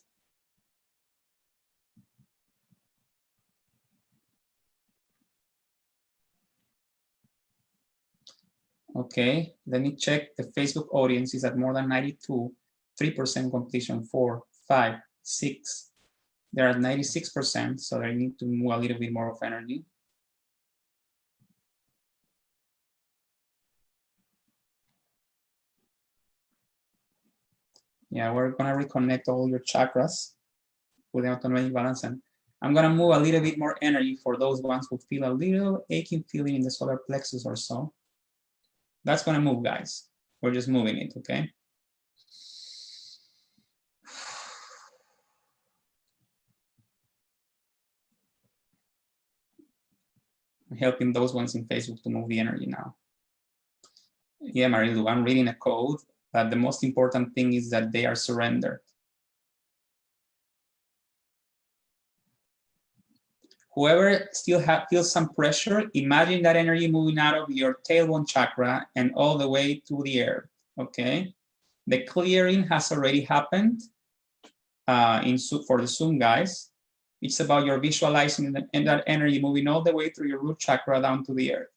Okay, let me check. The Facebook audience is at more than 92, 3% completion, 4, 5, 6. They're at 96%, so they need to move a little bit more of energy. Yeah, we're gonna reconnect all your chakras with the autonomic balance, and I'm gonna move a little bit more energy for those ones who feel a little aching feeling in the solar plexus or so. That's gonna move, guys. We're just moving it, okay? I'm helping those ones in Facebook to move the energy now. Yeah, Marilu, I'm reading a code, but the most important thing is that they are surrendered. Whoever still feels some pressure, imagine that energy moving out of your tailbone chakra and all the way to the earth, okay? The clearing has already happened for the Zoom guys. It's about your visualizing and that energy moving all the way through your root chakra down to the earth.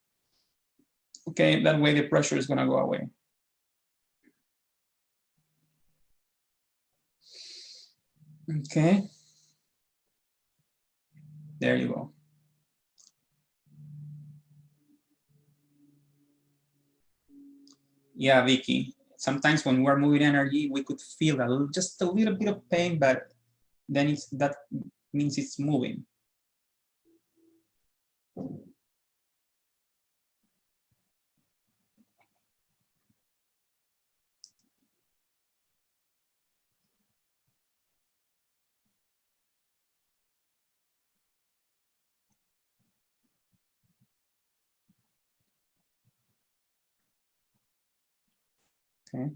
Okay, that way the pressure is gonna go away. Okay. There you go. Yeah, Vicky. Sometimes when we're moving energy, we could feel just a little bit of pain, but then that means it's moving. Okay.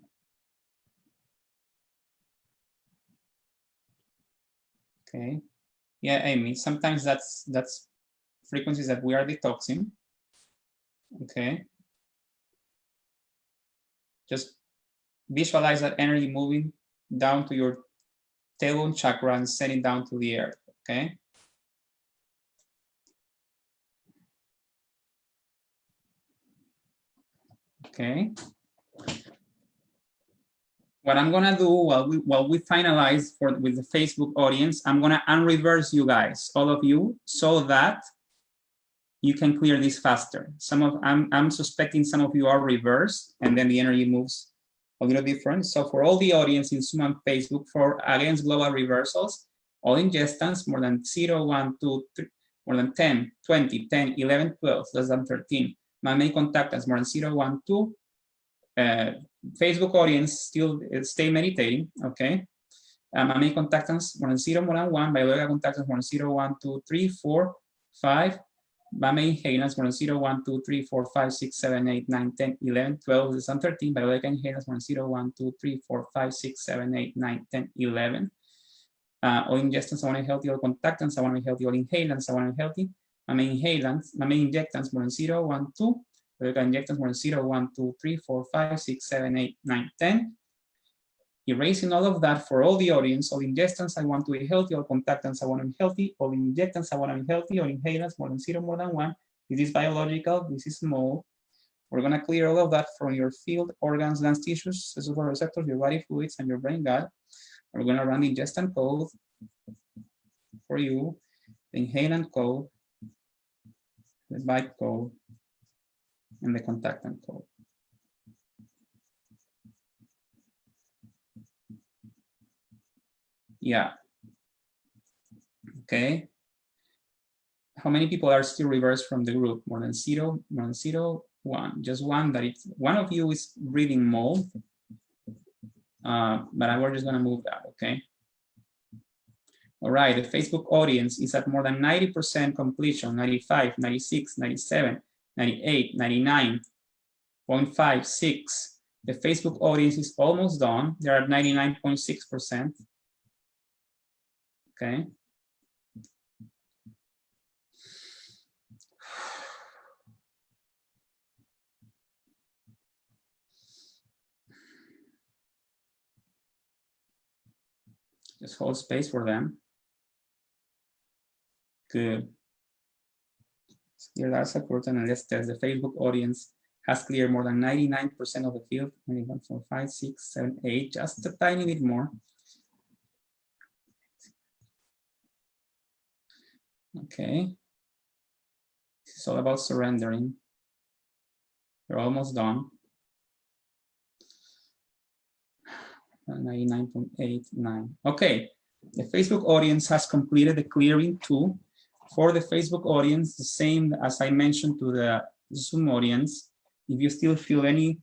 Okay. Yeah, Amy. Sometimes that's frequencies that we are detoxing. Okay. Just visualize that energy moving down to your tailbone chakra and sending down to the earth. Okay. Okay. What I'm gonna do while we finalize with the Facebook audience, I'm gonna unreverse you guys, all of you, so that you can clear this faster. I'm suspecting some of you are reversed, and then the energy moves a little different. So for all the audience in Zoom and Facebook, for against global reversals, all ingestants more than 0, 1, 2, 3, more than 10, 20, 10, 11, 12, less than 13. My main contactants more than 0, 1, 2. Facebook audience still stay meditating, okay? My main contactants more than 0, more than 1. Biological contactants more than 0, 1, 2, 3, 4, 5. My main inhalants more than 0, 1, 2, 3, 4, 5, 6, 7, 8, 9, 10, 11, 12, less than 13. Biological inhalants more than 0, 1, 2, 3, 4, 5, 6, 7, 8, 9, 10, 11. All ingestants, I want to be healthy. All contactants, I want to be healthy. All inhalants, I want to be healthy. my main injectants more than 0, 1, 2. Vertical injectants more than 0, 1, 2, 3, 4, 5, 6, 7, 8, 9, 10. Erasing all of that for all the audience, all injectants I want to be healthy, all contactants I want to be healthy, all injectants I want to be healthy, all inhalants more than 0, more than 1. This is biological, this is small. We're gonna clear all of that from your field, organs, glands, tissues, sexual receptors, your body fluids, and your brain gut. We're gonna run the ingestant code for you, the inhalant code, the bite code, and the contactant code. Yeah. Okay. How many people are still reversed from the group? More than 0, more than 0, 1. Just one that it's one of you is breathing mold. But we're just gonna move that, okay? All right, the Facebook audience is at more than 90% completion, 95, 96, 97, 98, 99.56. The Facebook audience is almost done. They're at 99.6%. Okay. Just hold space for them. Good. Here that's a curtain, and let's test. The Facebook audience has cleared more than 99% of the field. 1, 4, 5, 6, 7, 8, just a tiny bit more. Okay. This is all about surrendering. You're almost done. 99.89. Okay. The Facebook audience has completed the clearing too. For the Facebook audience, the same as I mentioned to the Zoom audience. If you still feel any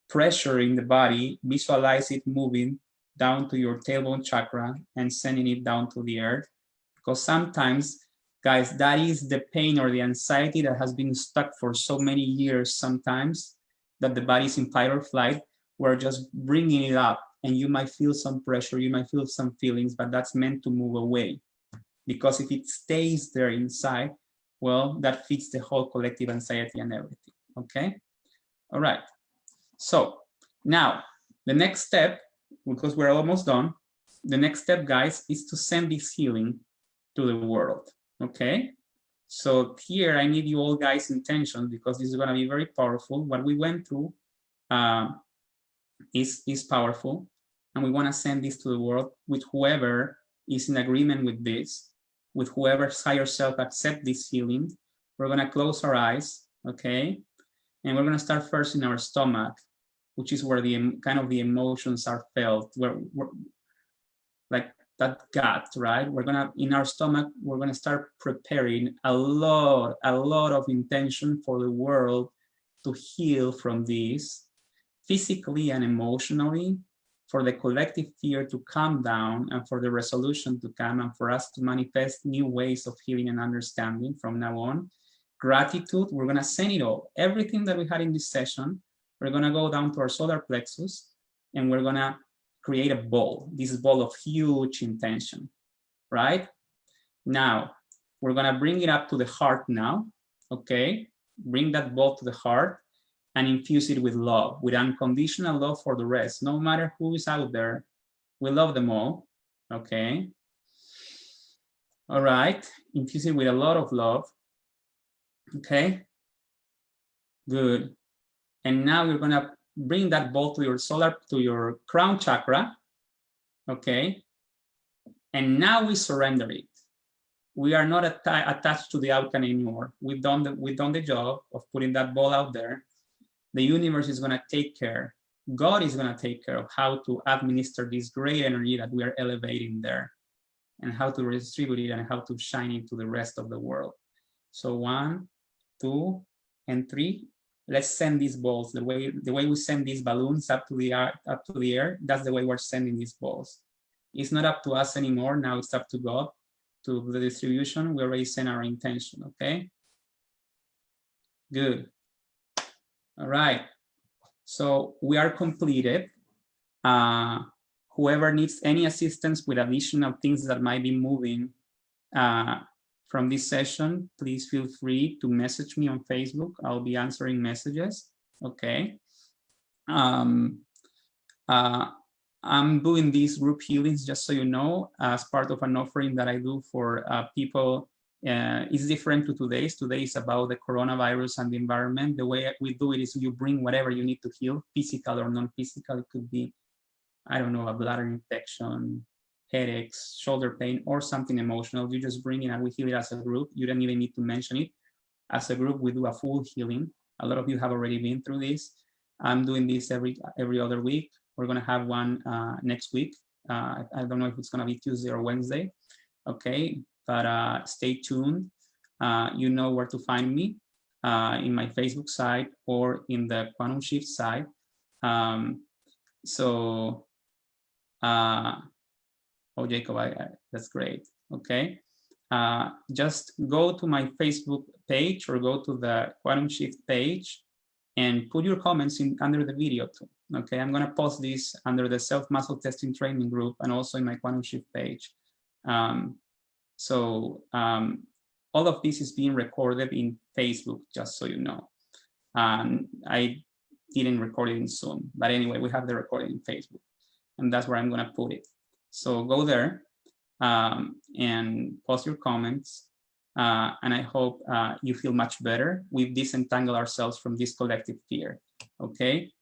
pressure in the body, visualize it moving down to your tailbone chakra and sending it down to the earth. Because sometimes, guys, that is the pain or the anxiety that has been stuck for so many years sometimes that the body's in fight or flight. We're just bringing it up, and you might feel some pressure, you might feel some feelings, but that's meant to move away. Because if it stays there inside, well, that feeds the whole collective anxiety and everything, okay? All right, so now the next step, because we're almost done, the next step, guys, is to send this healing to the world, okay? So here I need you all guys' intention, because this is gonna be very powerful. What we went through is powerful, and we wanna send this to the world with whoever is in agreement with this, with whoever's higher self accept this healing. We're gonna close our eyes, okay? And we're gonna start first in our stomach, which is where the kind of the emotions are felt, where like that gut, right? We're gonna, in our stomach, we're gonna start preparing a lot of intention for the world to heal from this, physically and emotionally, for the collective fear to calm down and for the resolution to come, and for us to manifest new ways of healing and understanding from now on. Gratitude, we're gonna send it all. Everything that we had in this session, we're gonna go down to our solar plexus and we're gonna create a ball, this ball of huge intention, right? Now, we're gonna bring it up to the heart now, okay? Bring that ball to the heart and infuse it with love, with unconditional love for the rest. No matter who is out there, we love them all, okay? All right, infuse it with a lot of love, okay? Good. And now you're gonna bring that ball to your crown chakra, okay? And now we surrender it. We are not attached to the outcome anymore. We've done the job of putting that ball out there. The universe is gonna take care. God is gonna take care of how to administer this great energy that we are elevating there, and how to redistribute it and how to shine it to the rest of the world. So 1, 2, and 3. Let's send these balls the way we send these balloons up to the air. That's the way we're sending these balls. It's not up to us anymore. Now it's up to God, to the distribution. We already sent our intention, okay? Good. All right. So we are completed. Whoever needs any assistance with additional things that might be moving, from this session, please feel free to message me on Facebook. I'll be answering messages, okay? I'm doing these group healings, just so you know, as part of an offering that I do for people. It's different to today's. Today is about the coronavirus and the environment. The way we do it is you bring whatever you need to heal, physical or non-physical. It could be, I don't know, a bladder infection, headaches, shoulder pain, or something emotional. You just bring it and we heal it as a group. You don't even need to mention it. As a group, we do a full healing. A lot of you have already been through this. I'm doing this every other week. We're going to have one next week. I don't know if it's going to be Tuesday or Wednesday. Okay, but stay tuned. You know where to find me in my Facebook site or in the Quantum Shift site. Oh, Jacob, that's great. Okay, just go to my Facebook page or go to the Quantum Shift page and put your comments under the video too. Okay, I'm gonna post this under the self-muscle testing training group and also in my Quantum Shift page. All of this is being recorded in Facebook, just so you know. I didn't record it in Zoom, but anyway, we have the recording in Facebook, and that's where I'm gonna put it. So go there and post your comments, and I hope you feel much better. We've disentangled ourselves from this collective fear, okay?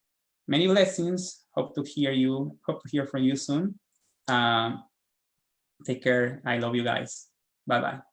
Many blessings. Hope to hear from you soon. Take care. I love you guys. Bye-bye.